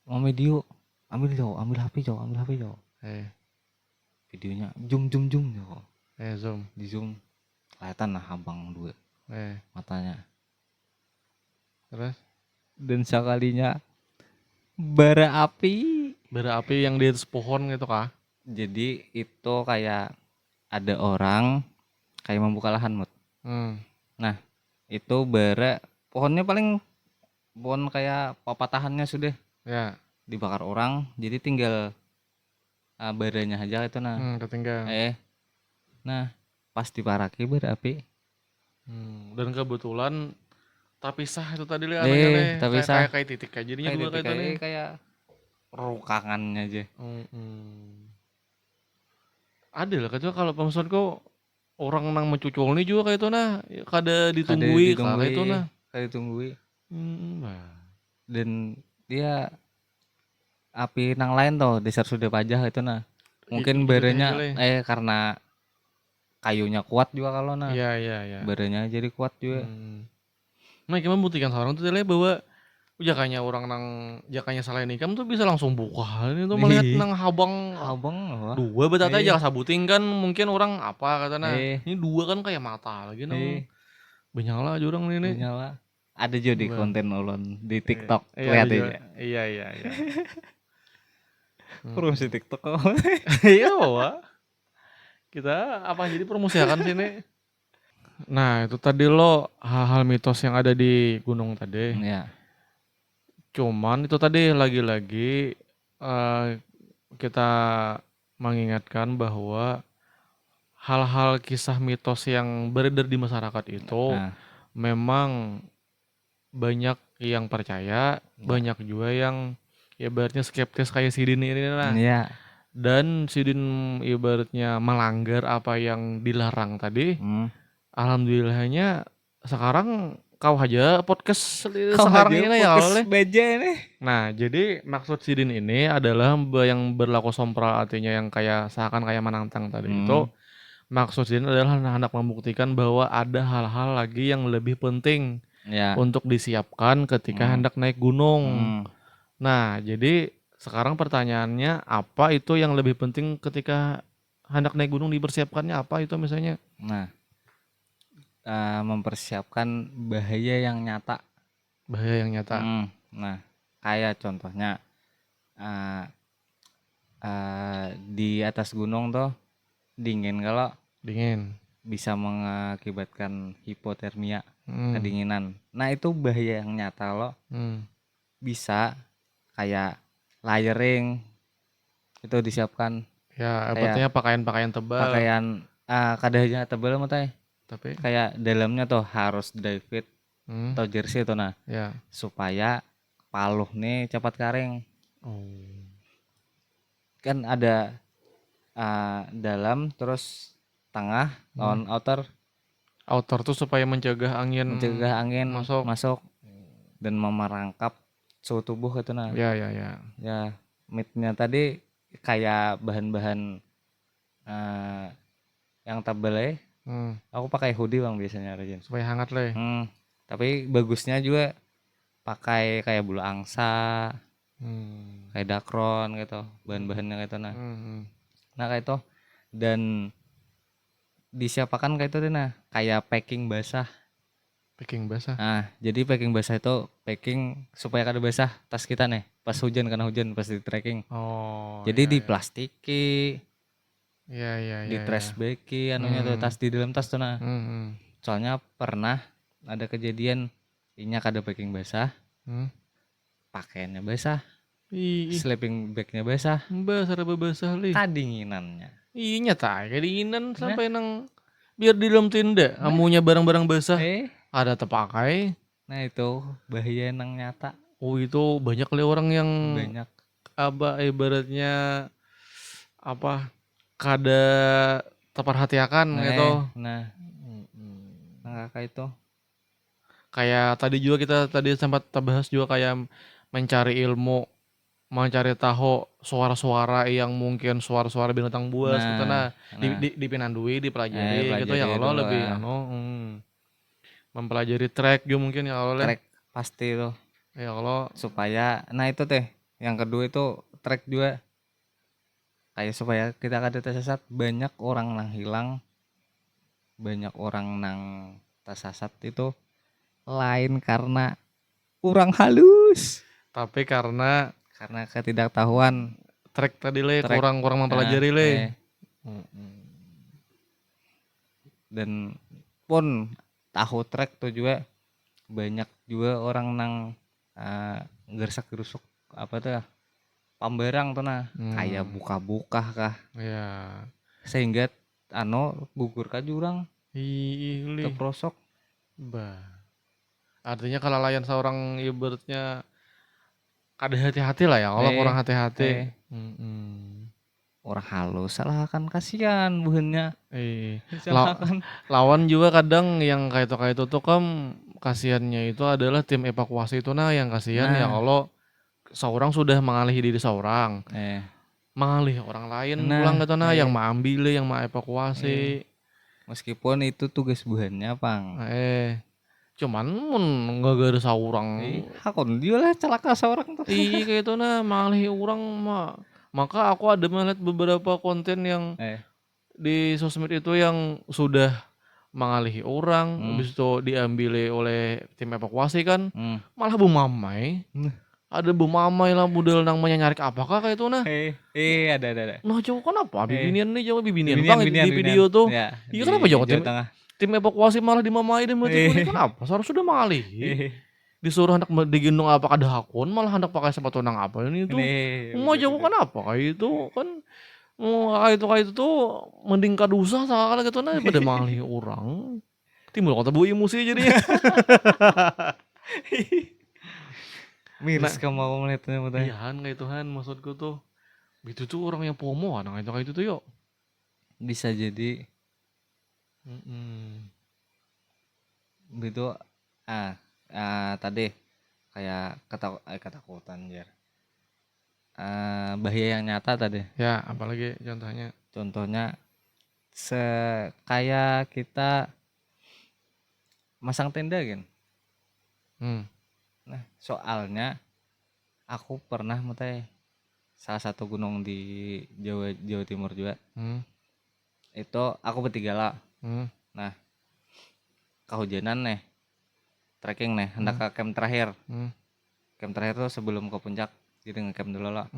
mau video ambil HP jauh Eh. videonya zoom jauh Zoom. di zoom kelihatan lah habang dua matanya Terus? dan sekalinya bara api Yang di atas pohon gitu kah? jadi itu kayak ada orang kayak membuka lahan mut nah itu bara pohonnya paling pohon kayak papatahannya sudah Ya. dibakar orang jadi tinggal baranya aja itu nah Ketinggal. nah pas diparaki bara api Dan kebetulan terpisah itu tadi le anunya le. terpisah Kayak titik kayak jadinya kayak dua titik kayak nih. kayak rukangannya aja Ada lah kecuali kalau pemesanku orang nang mencucul nih juga kayak itu nah kada kada ditunggui kayak itu nah. kada ditunggui Nah. dan dia api nang lain toh dasar sudah pajah itu nah mungkin baranya karena kayunya kuat juga kalau nah Iya. baranya jadi kuat juga Nah kita membuktikan seorang tuh tadi bahwa jakanya orang nang jakanya salah nikam tuh bisa langsung buka ini tuh melihat nang habang wah dua betata aja sabuting kan mungkin orang apa katanya ini dua kan kayak mata lagi nang benyala aja orang ini benyala ada juga di konten ulun di TikTok lihat aja iya promosi TikTok iya wah kita apa jadi promosikan sini. Nah itu tadi lo hal-hal mitos yang ada di gunung tadi. ya Cuman itu tadi lagi-lagi kita mengingatkan bahwa hal-hal kisah mitos yang beredar di masyarakat itu memang banyak yang percaya, banyak juga yang ibaratnya skeptis kayak Sidin ini lah. Dan Sidin ibaratnya melanggar apa yang dilarang tadi. Alhamdulillahnya sekarang kau aja podcast sekarang ini ya oleh. Nah, jadi maksud Sidin ini adalah yang berlaku sompral artinya yang kayak seakan kayak menantang tadi itu. Maksud Sidin adalah hendak membuktikan bahwa ada hal-hal lagi yang lebih penting untuk disiapkan ketika hendak naik gunung. Nah, jadi sekarang pertanyaannya apa itu yang lebih penting ketika hendak naik gunung dipersiapkannya apa itu misalnya? Nah, mempersiapkan bahaya yang nyata. Nah, kayak contohnya di atas gunung tuh dingin bisa mengakibatkan hipotermia kedinginan. Nah itu bahaya yang nyata loh. Bisa kayak layering itu disiapkan. Ya, artinya pakaian tebal. Kadahnya tebal matanya. Tapi kayak dalamnya tuh harus dry fit atau jersey tuh nah. Supaya paluh nih cepat kering. Kan ada dalam terus tengah lawan outer tuh supaya mencegah angin masuk dan memerangkap suhu tubuh itu nah. Ya mitnya tadi kayak bahan-bahan yang tebal aku pakai hoodie bang biasanya Rajin supaya hangat lah. Tapi bagusnya juga pakai kayak bulu angsa kayak dakron gitu bahan-bahannya gitu nah. Nah kayak itu dan disiapkan kayak itu nah kayak packing basah. Nah jadi packing basah itu packing supaya kada basah tas kita nih pas hujan karena hujan pas di trekking. Jadi diplastiki di trash bagi anunya tuh tas di dalam tas tuh nah. Soalnya pernah ada kejadian inya kada packing basah pakaiannya basah sleeping bagnya basah li kadinginannya nyata kedinginan sampai nang biar di dalam tenda amunya barang-barang basah ada terpakai. Nah itu bahaya nang nyata Oh itu banyak kali orang yang banyak. ibaratnya apa kada terperhatikan gitu. Nah Mm-mm. nah kakak itu Kayak tadi juga kita tadi sempat bahas juga kayak mencari ilmu, mencari tahu suara-suara yang mungkin suara-suara binatang buas gitu nah nah nah dipinandui dipelajari gitu pelajari ya kalau dulu lebih mempelajari track juga mungkin ya kalau track pasti tuh ya kalau supaya nah itu teh yang kedua itu track juga kayak supaya kita kada tersesat. Banyak orang nang hilang, banyak orang nang tersesat itu lain karena kurang halus, tapi karena karena ketidaktahuan track tadi le track. kurang kurang Nah mempelajari le. dan pun tahu track tuh juga banyak juga orang nang gersak gerusuk apa tuh ya, pambarang tuh nah kayak buka-buka kah Ya sehingga gugur ka jurang ih le terprosok. bah artinya kelalaian seorang ibaratnya kada hati-hati lah ya kalau kurang hati-hati. Orang halus salah kan kasihan buhannya. Eh, Salah kan lawan juga kadang yang kayak itu tuh kan kasihannya itu adalah tim evakuasi itu nah yang kasihan ya nah kalau seorang sudah mengalihi diri seorang, eh mengalih orang lain pulang nah gitu nah yang mau ambil yang mau evakuasi. meskipun itu tugas buhannya pang Cuman mun nggak ada seorang, hakon dia lah celaka seorang tuh. kayak itu nah mengalih orang maka aku ada melihat beberapa konten yang di sosmed itu yang sudah mengalihi orang, habis itu diambil oleh tim evakuasi kan, malah bumamai. Nah. Ada bumamai lah model nang menyanyarik apakah kayak itu nah. Ada Nah jauh kenapa bibinian nih jauh bibinian bibinian bang bibinian di bibinian video tuh. ya Iya kenapa di jauh Jawa Tengah. tim evakuasi malah dimamai dan menceku ini kenapa? Seharusnya sudah mengalihi. Disuruh hendak digendong apa kada hakun malah hendak pakai sepatu nang apa ini tuh. Mau jauh kenapa kayak itu kan. Kayak itu tuh mending kadusa sakala gitu nah pada mengalihi orang. Timbul kata bu emosi jadinya. Miris Nah, kamu mau melihatnya betul. iya kan kayak Tuhan maksudku tuh. Itu tuh orang yang pomo kan kayak itu tuh yuk. Bisa jadi itu tadi kayak ketakutan jar. Bahaya yang nyata tadi. Ya, apalagi contohnya. Contohnya kayak kita masang tenda kan. Nah, soalnya aku pernah teh salah satu gunung di Jawa Timur juga. Itu aku bertiga lah. Nah, kehujanan nih. Trekking nih, hendak ke camp terakhir. Camp terakhir tuh sebelum ke puncak, jadi ngecamp dulu lah.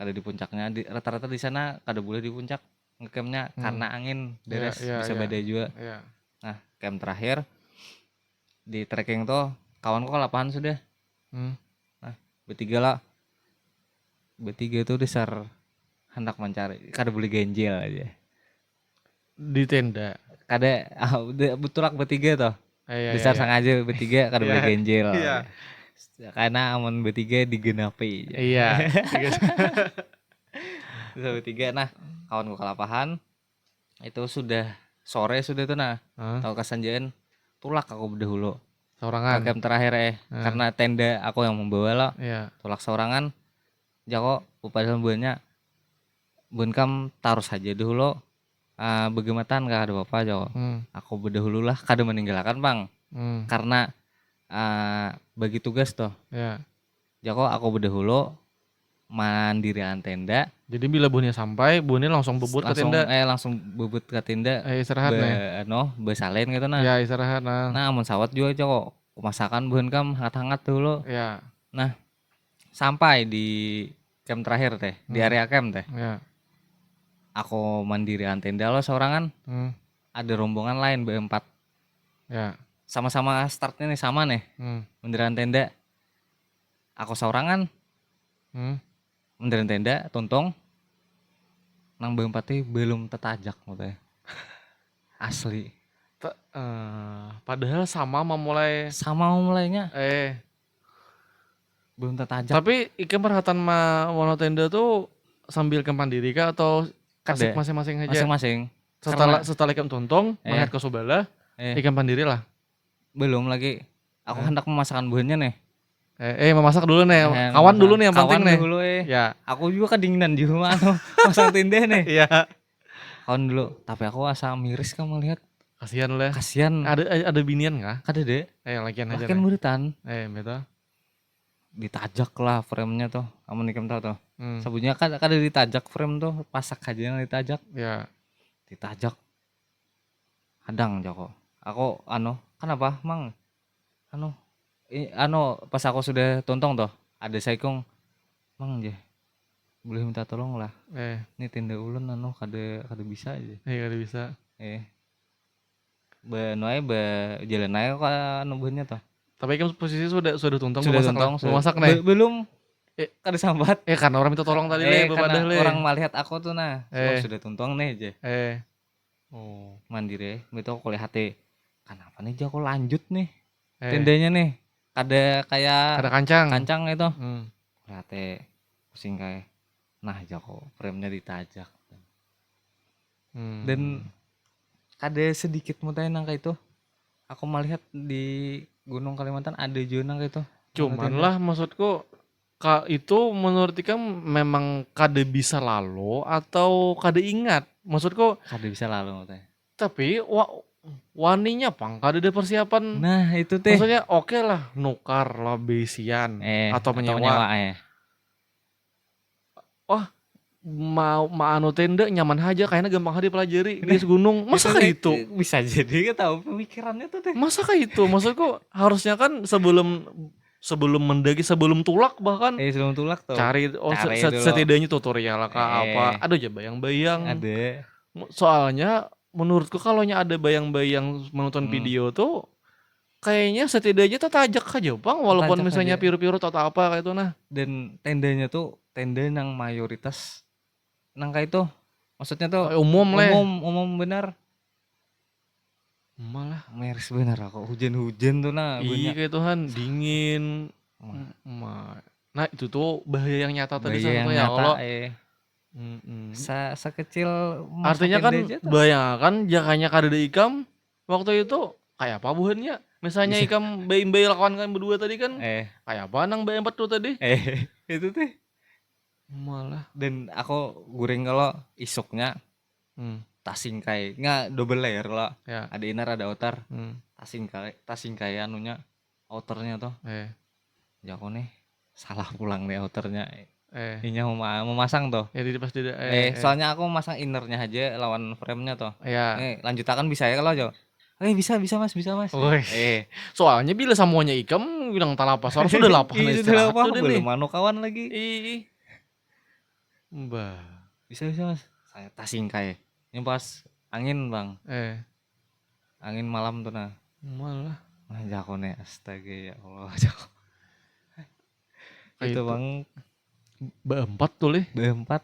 Kada di puncaknya, rata-rata di sana kada boleh di puncak ngecampnya karena angin deres bisa badai juga. Nah, camp terakhir di trekking tuh kawanku ke lapangan sudah. Nah, bertiga tuh dasar hendak mencari, kada boleh ganjil aja. Di tenda. Kada betulak bertiga tuh. Dasar sengaja bertiga kada boleh ganjil. Karena amun bertiga digenapi. Iya. Terus bertiga nah kawanku ke lapangan itu sudah sore sudah tuh nah tahu kesanjaan tulak aku berdahulu Sorangan. camp terakhir karena tenda aku yang membawa lah tulak sorangan jako padahal buahnya bun kam taruh saja dulu begematan gak ada apa-apa jako aku berdahulu lah kada meninggalkan bang karena bagi tugas tuh jako aku berdahulu mandirian tenda. Jadi bila bunyi sampai, bunyi langsung bebut ke tenda. Langsung bebut ke tenda. Istirahat nih. Besalin gitu nah. Ya istirahat nah. Nah, amun sawat juga cok. Masakan buhan kam hangat-hangat dulu. Ya. Nah, sampai di camp terakhir teh, di area camp teh. Ya. Aku mandirian tenda lo seorangan. Ada rombongan lain berempat. Ya. Sama-sama startnya nih sama nih. Mandirian tenda. Aku seorangan. Mandirian tenda, tuntung. Nang berempatnya belum tetajak katanya. Asli. Padahal sama memulainya. belum tertajak. Tapi ikam perhatian Wono Tenda tuh sambil ikam pandiri kah atau asik Kade masing-masing aja? masing-masing. Setelah Karena setelah ikam tontong, melihat ke sebelah, eh ikam pandiri lah. belum lagi. Aku Eh. hendak memasakkan bahannya nih. Memasak dulu nih. Kawan Memasak. dulu nih yang penting Kawan nih. dulu Ya. Aku juga kedinginan di rumah masang tenda nih. Iya. Kawan dulu. Tapi aku asa miris kamu lihat. Kasihan lah. Kasihan. Ada binian kah? Kada deh. Lagian aja Bahkan nih. buritan. Betul. Ditajak lah frame-nya tuh. Kamu nikam tahu tuh. Hmm. Sabunnya kada ditajak frame tuh. Pasak aja yang ditajak. Ya. Ditajak. Hadang Joko. Aku kenapa mang? Pas aku sudah tontong tuh. Ada saikong. Mang je. Boleh minta tolong lah. Ini tenda ulun kada bisa aja. Kada bisa. Jalan aja kok nubuhnya tuh. Tapi kan posisi sudah tontong Sudah memasak tontong, memasak nih. Belum. Kada sambat. Karena orang minta tolong tadi le bebadah le. Orang melihat aku tuh nah. Sudah tontong nih aja. Oh. Mandiri. Betul aku lihat kenapa nih aku lanjut nih. Tendanya nih. Ada kayak kancang itu. Lihat pusing kayak. Nah Joko frame-nya ditajak. Dan ada sedikit mutain nang kayak itu. Aku melihat di Gunung Kalimantan ada juga nang kayak itu. Cuman lah maksudku itu menurut ikam memang kada bisa lalu atau kada ingat. Maksudku kada bisa lalu mutain. Tapi waninya pang kada ada persiapan. Nah itu teh. Maksudnya oke lah nukar lah besian atau menyewa. Wah mau tenda nyaman aja kayaknya gampang aja dipelajari di gunung. Masa kayak itu? Bisa jadi tahu pemikirannya tuh teh. Masa kayak itu? Maksudku harusnya kan sebelum mendaki, sebelum tulak bahkan sebelum tulak tuh cari setidaknya tutorial kah apa. Ada aja bayang-bayang. Ada. Soalnya menurutku kalau ada bayang-bayang menonton video tuh kayaknya setidaknya tertajak aja bang, walaupun misalnya piru-piru atau apa kayak itu nah. Dan tendanya tuh tenda yang mayoritas nang kayak itu maksudnya tuh umum benar. Malah miris benar aku hujan tuh nah. Iya kayak Tuhan dingin. Nah itu tuh bahaya yang nyata tadi ya kalau sekecil artinya kan bayangkan jakanya kada ikam waktu itu kayak apa buhannya misalnya ikam bayi lakukan kan berdua tadi kan kayak apa nang bayi 4 tuh tadi itu teh malah. Dan aku guring kalau isuknya tasingkai nggak double layer lah ya. Ada inner ada outer tasingkai anunya outernya tuh Jako nih salah pulang nih outernya ini mau masang tuh ya pas tidak soalnya aku masang innernya aja lawan frame-nya tuh lanjutakan bisa ya kalau jauh bisa mas soalnya bila semuanya ikam bilang talapas harus sudah lapar belum manu kawan lagi mbah bisa mas saya tasingkai yang pas angin bang angin malam tuh nah malah Jako nih astaga ya Allah Jako itu bang B4 tuh leh B4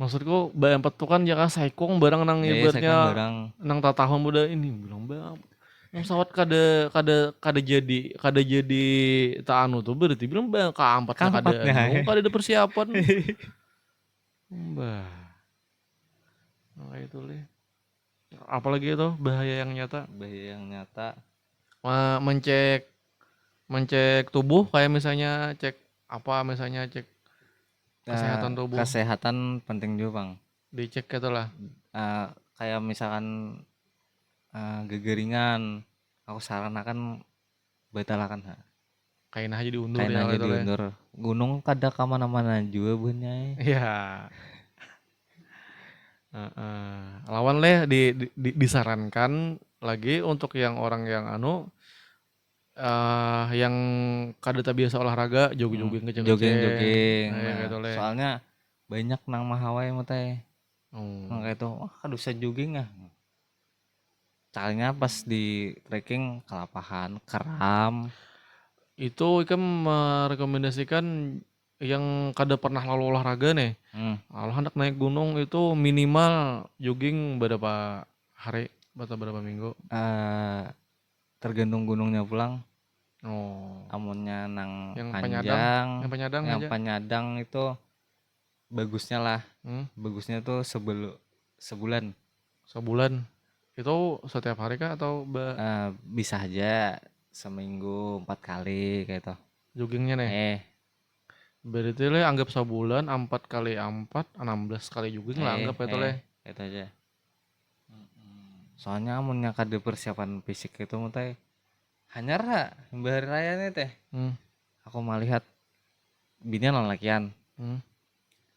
maksudku B4 tuh kan jaka saikong barang nang ibaratnya nang tatahun muda ini bilang bang pesawat kada jadi tak anu tuh berarti bilang bang keempatnya kada ada persiapan mbah nah itu leh apalagi itu bahaya yang nyata mencek tubuh kayak misalnya cek kesehatan tubuh. Kesehatan penting juga bang. Dicek gitu lah. Kayak misalkan gegeringan, aku saranakan batalakan. Kain aja diundur. Gunung kada kemana-mana juga bunyi. Iya. Lawan leh disarankan lagi untuk yang orang yang yang kada tak biasa olahraga jogging gitu soalnya banyak nang mahawai teh kayak itu kada usah jogging caranya pas di trekking kelapahan keram itu ikam merekomendasikan yang kada pernah lalu olahraga nih kalau hendak naik gunung itu minimal jogging berapa hari berapa minggu tergantung gunungnya pulang Oh, Amunnya nang yang panjang, penyadang yang aja. penyadang itu bagusnya lah. Hmm, Bagusnya tuh sebulan. sebulan. Itu setiap hari kah atau Bisa aja seminggu 4 kali kayak gitu. joggingnya nih? Eh, Berarti le anggap sebulan 4 kali 4, 16 kali jogging lah anggap itu le. itu aja. Soalnya amunnya kada persiapan fisik itu mah teh hanyar ha, hari raya nih teh. Hmm, Aku melihat binian lakian, hmm.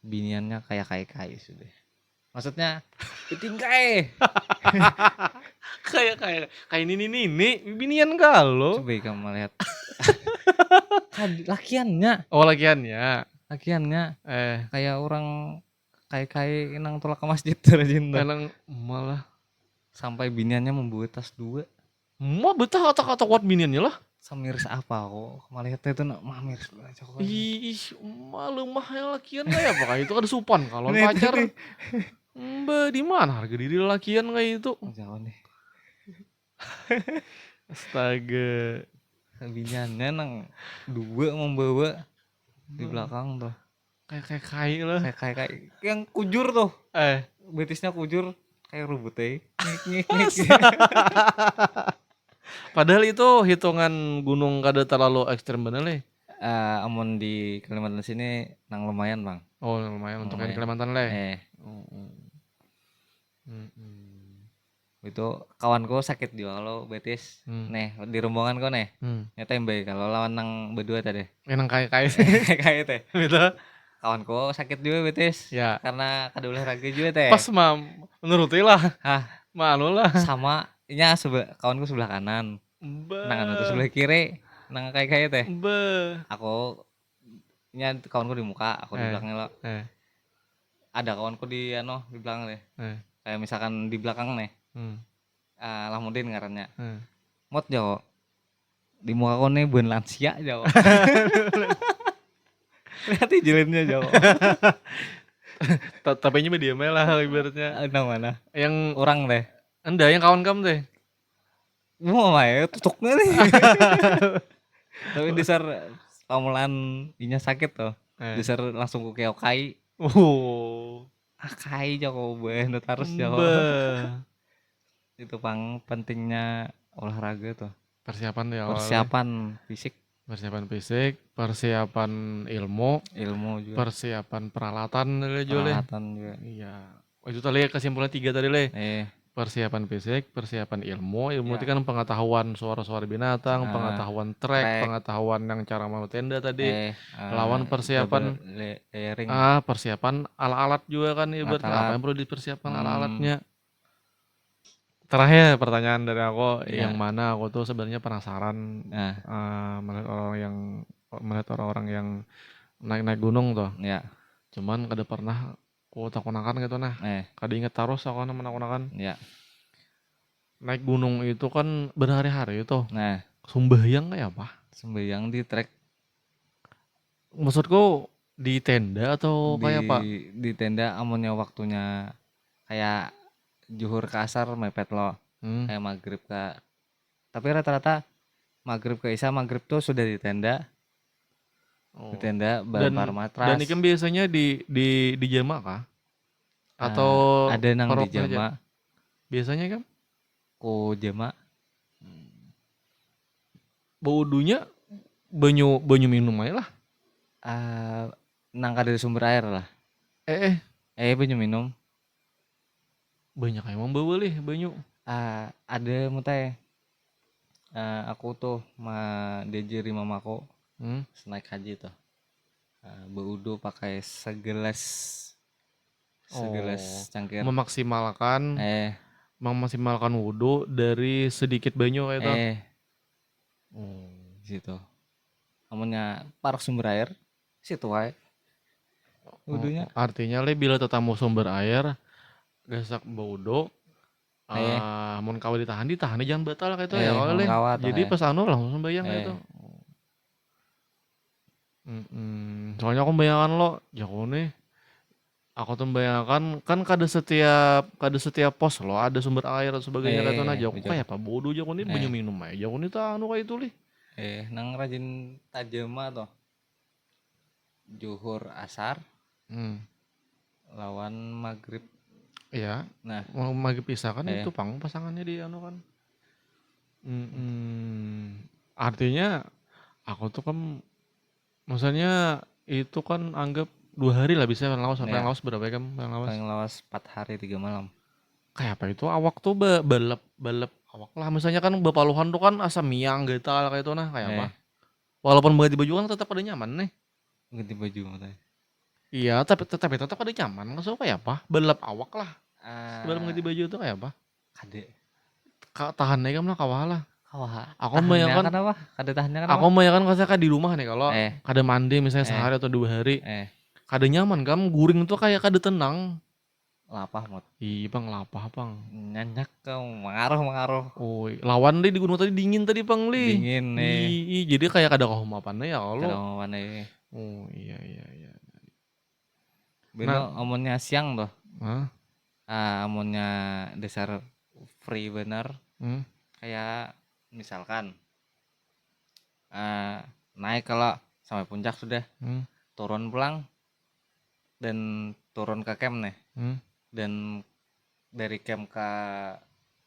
biniannya kayak kai sudah. Maksudnya pitingkai. Kayak ini binian galau. Coba kamu melihat lakiannya, Oh lakiannya. lakiannya Eh, kayak orang kai nang tolak ke masjid terjun tuh. enang malah Sampai biniannya membawa tas 2. mau betah kata-kata kuat biniannya lah. Semiris apa kok melihat itu nak miris aja kok. Ih, malu mah ya lakian kayak apa kayak itu ada supan kalau Ini pacar. tadi. Mbak di mana harga diri lakian kayak itu? Jauh nih. Astaga. Biniannya nang 2 membawa di belakang tuh. Kayak kayak lah. Kayak yang kujur tuh. Eh, Betisnya kujur kayak rubutnya. Ngik. padahal itu hitungan gunung kada terlalu ekstrem bener le. Amun di Kalimantan sini nang lumayan bang. Oh lumayan untuk yang Lumayan. Kalimantan le. Eh Oh, oh. Mm-mm. itu kawanku sakit juga kalau betis. Hmm. Nih di rombongan kok nih. Hmm. Nyata yang baik kalau lawan nang berdua tadi. Emang kayak sih. Kayak teh. Gitu. Kawanku sakit juga betis. Ya. Karena kada olahraga juga teh. Pas mah menuruti lah. Hah, Malu lah. sama nya kawanku sebelah kanan. Nang anu tuh sebelah kiri. Nang kayak teh. Aku nya kawanku di muka, aku di belakangnya lo. Ada kawanku di di belakang deh. Kayak misalkan di belakang nih. Lahmudin ngarannya. Mot Jawa. Di muka kau nih bun lansia Jawa. Lihat jilinnya Jawa. Tapi nya diam lah ibaratnya. Nang mana? Yang Orang deh. anda yang kawan kamu teh. Mau main tutuknya nih. Tapi dasar pamulan inya sakit tuh. Dasar langsung ku keok kai. Oh. Kai Jawa ben terus Jawa. Itu pentingnya olahraga tuh. Persiapan ya Persiapan fisik, persiapan ilmu juga. persiapan peralatan juga. Peralatan juga. Iya. Oh, itu tadi kesimpulan 3 tadi le. Persiapan fisik, persiapan ilmu itu kan pengetahuan suara-suara binatang, pengetahuan trek, pengetahuan yang cara mau tenda tadi. Lawan persiapan persiapan alat-alat juga kan ibaratnya apa yang perlu dipersiapkan alat-alatnya. Terakhir pertanyaan dari aku yang mana aku tuh sebenarnya penasaran melihat orang-orang yang naik gunung tuh. Cuman kada pernah aku takunakan gitu nah. Kada inget terus aku menakunakan. Naik gunung itu kan berhari-hari itu. Sembahyang kayak apa? Sembahyang di trek. Maksudku di tenda atau kayak apa? Di tenda amunnya waktunya kayak zuhur ke asar mepet lo. Kayak maghrib ke. Tapi rata-rata maghrib ke isya, maghrib tuh sudah di tenda. Di tenda bareng matras. Dan ikan biasanya di jama kah? Atau ada nang di jama. Biasanya kan? Ku jama. Baudunya banyu minum aja lah. Nang kada sumber air lah. Banyu minum. Banyak emang bawa lih banyu. Ada mutai. Aku tuh diajari mamaku naik haji tuh. Berwudu pakai segelas cangkir. Memaksimalkan wudu dari sedikit banyu kayak itu. Situ. Amunnya parok sumber air situ wae. Wudunya. Artinya le bila tetamu sumber air gasak baudo mun kawa ditahan jangan batal kayak itu ya oleh. Jadi pas langsung sembahyang kayak itu. Soalnya aku membayangkan lo nih aku tuh membayangkan kan kada setiap pos lo ada sumber air dan sebagainya kayak itu nah jauh kayak apa bodoh jauh nih banyu minum aja jauh nih kayak itu lih. Nang rajin tajama toh. Zuhur asar Hmm. lawan maghrib. Iya, Nah, mau maghrib isya kan eh itu pang pasangannya di anu kan. Artinya aku tuh kan maksudnya itu kan anggap 2 hari lah bisa paling lawas ya berapa ya kan paling lawas. paling lawas 4 hari 3 malam. Kayak apa itu awak tuh balap balap awak lah misalnya kan bepaluhan tuh kan asam miang getal kayak itu nah kayak apa. Eh, Walaupun ganti baju kan tetap ada nyaman nih. ganti baju matanya. Iya, tapi tetap ada nyaman. Maksudnya kayak apa? Balap awak lah. Sebelum ganti Ah, baju itu kayak apa? kade Tahan aja lah kawah lah. kawah Aku mah ya tahannya kan, kan apa? Kade tahannya kan aku apa? mah ya kan kalau di rumah nih kalau Eh, kada mandi misalnya eh, sehari atau 2 hari, eh, kada nyaman kan guring tuh kayak kada tenang. lapah mot. Ih, bang lapah bang. Nyanyak kau mengaruh Oh, lawan deh di gunung tadi dingin tadi bang li. dingin Jadi kayak kada kehumapannya ya kalau. kalau mana Oh iya iya iya. beno Nah, amunnya siang toh. hah? Amunnya dasar free bener Hmm? kayak misalkan naik kalau sampai puncak sudah Hmm? turun pulang dan turun ke camp nih, Hmm? dan dari camp ke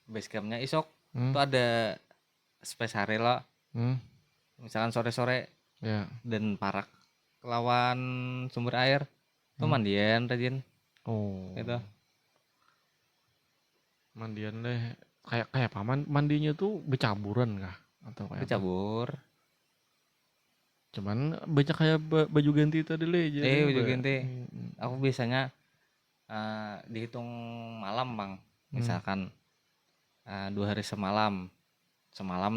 base campnya isok Hmm? tuh ada space hari lo, Hmm? misalkan sore-sore Ya. dan parak lawan sumber air tuh Hmm? mandian rajin Oh, gitu. mandian deh. Kayak apa? Mandinya tuh bercaburan kah? Atau kayak apa? Bercabur Cuman baca kayak baju ganti tadi le jadi baju ganti. Aku biasanya dihitung malam bang, misalkan 2 hari semalam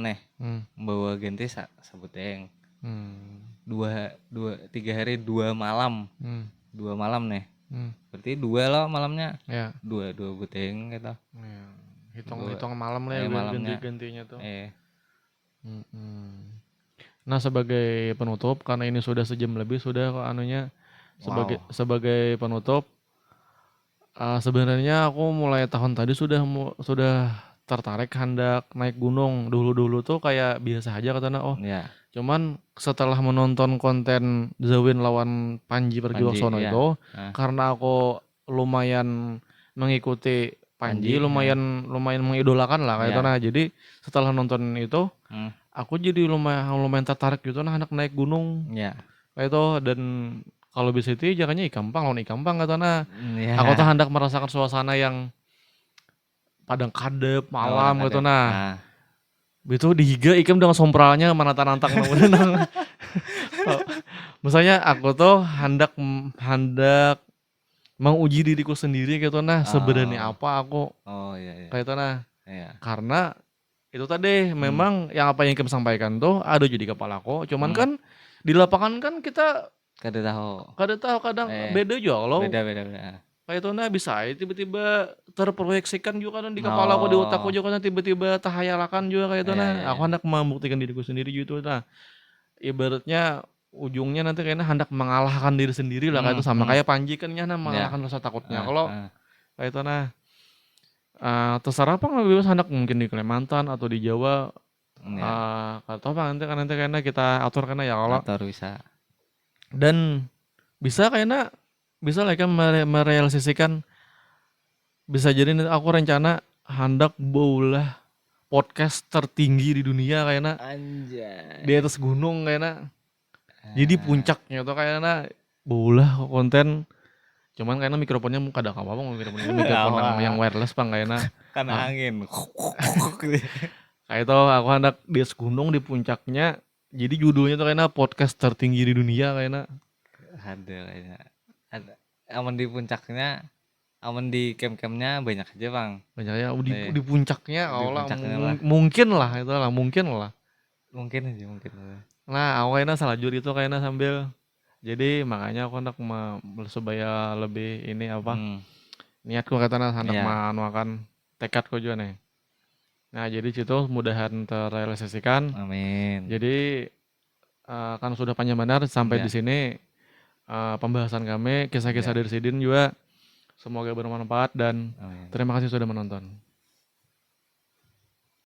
nih bawa ganti sebuteng Hmm. 2 3 hari 2 malam Hmm. 2 malam nih, Hmm. berarti 2 loh malamnya, Ya. 2 buteng gitu. Ya. Bawa Hitung malam lah ya malamnya ganti-gantinya tuh. eh Nah, sebagai penutup karena ini sudah sejam lebih sudah kok anunya wow sebagai penutup sebenarnya aku mulai tahun tadi sudah tertarik hendak naik gunung. Dulu-dulu tuh kayak biasa aja katanya ya. cuman setelah menonton konten Zawin lawan Panji Panji Pragiwaksono ya. itu karena aku lumayan mengikuti Panji, Panji lumayan mengidolakan lah kayak itu ya. nah. Jadi setelah nonton itu aku jadi lumayan tertarik gitu nah anak naik gunung Ya. kayak itu. Dan kalau bisa itu jangannya Ikampang lawan Ikampang katanya. Ya. Aku tuh hendak merasakan suasana yang padang kadep malam gitu nah. Itu dihiga ikam dengan sompralnya menantang-nantang nang. Misalnya aku tuh hendak menguji diriku sendiri gitu nah sebenarnya apa aku iya. kayak itu nah. Iya. Karena itu tadi memang yang apa yang Kim sampaikan tuh ada jadi kepala aku. Cuman kan di lapangan kan kita kada tahu kadang beda juga loh. beda Kayak itu nah bisa tiba-tiba terproyeksikan juga kan di kepala aku di otakku juga kan tiba-tiba tahayalakan juga kayak itu nah. Aku hendak membuktikan diriku sendiri gitu nah. Ibaratnya ujungnya nanti kayaknya hendak mengalahkan diri sendiri lah kayak itu sama kayak Panji kan nah mengalahkan rasa takutnya. Kalau kayak itu nah terserah apa nggak bebas hendak mungkin di Kalimantan atau di Jawa. Atau apa nanti kayaknya kita atur karena ya kalau atur bisa. Dan bisa kayaknya bisa lah kan merealisasikan bisa jadi nanti aku rencana hendak baulah podcast tertinggi di dunia kayaknya Anjay. di atas gunung kayaknya. Jadi puncaknya tuh kayaknya baulah konten. Cuman kayaknya mikrofonnya kada apa-apa mikrofon yang wireless bang kayaknya. Kan angin. Kayak itu aku hendak di atas gunung di puncaknya. Jadi judulnya tuh kayaknya podcast tertinggi di dunia kayaknya. Ada kayaknya. Ada. Aman di puncaknya, aman di camp-campnya banyak aja bang. Banyak ya di puncaknya kalau mungkin lah itu lah mungkin lah. Mungkin aja. Nah aku kayaknya salajur itu kayaknya sambil. Jadi makanya aku hendak supaya lebih ini apa niatku katanya hendak makan tekadku juga nih. Nah jadi situ mudahan terrealisasikan. Amin. Jadi kan sudah panjang benar sampai di sini pembahasan kami kisah-kisah dari Sidin juga semoga bermanfaat dan terima kasih sudah menonton.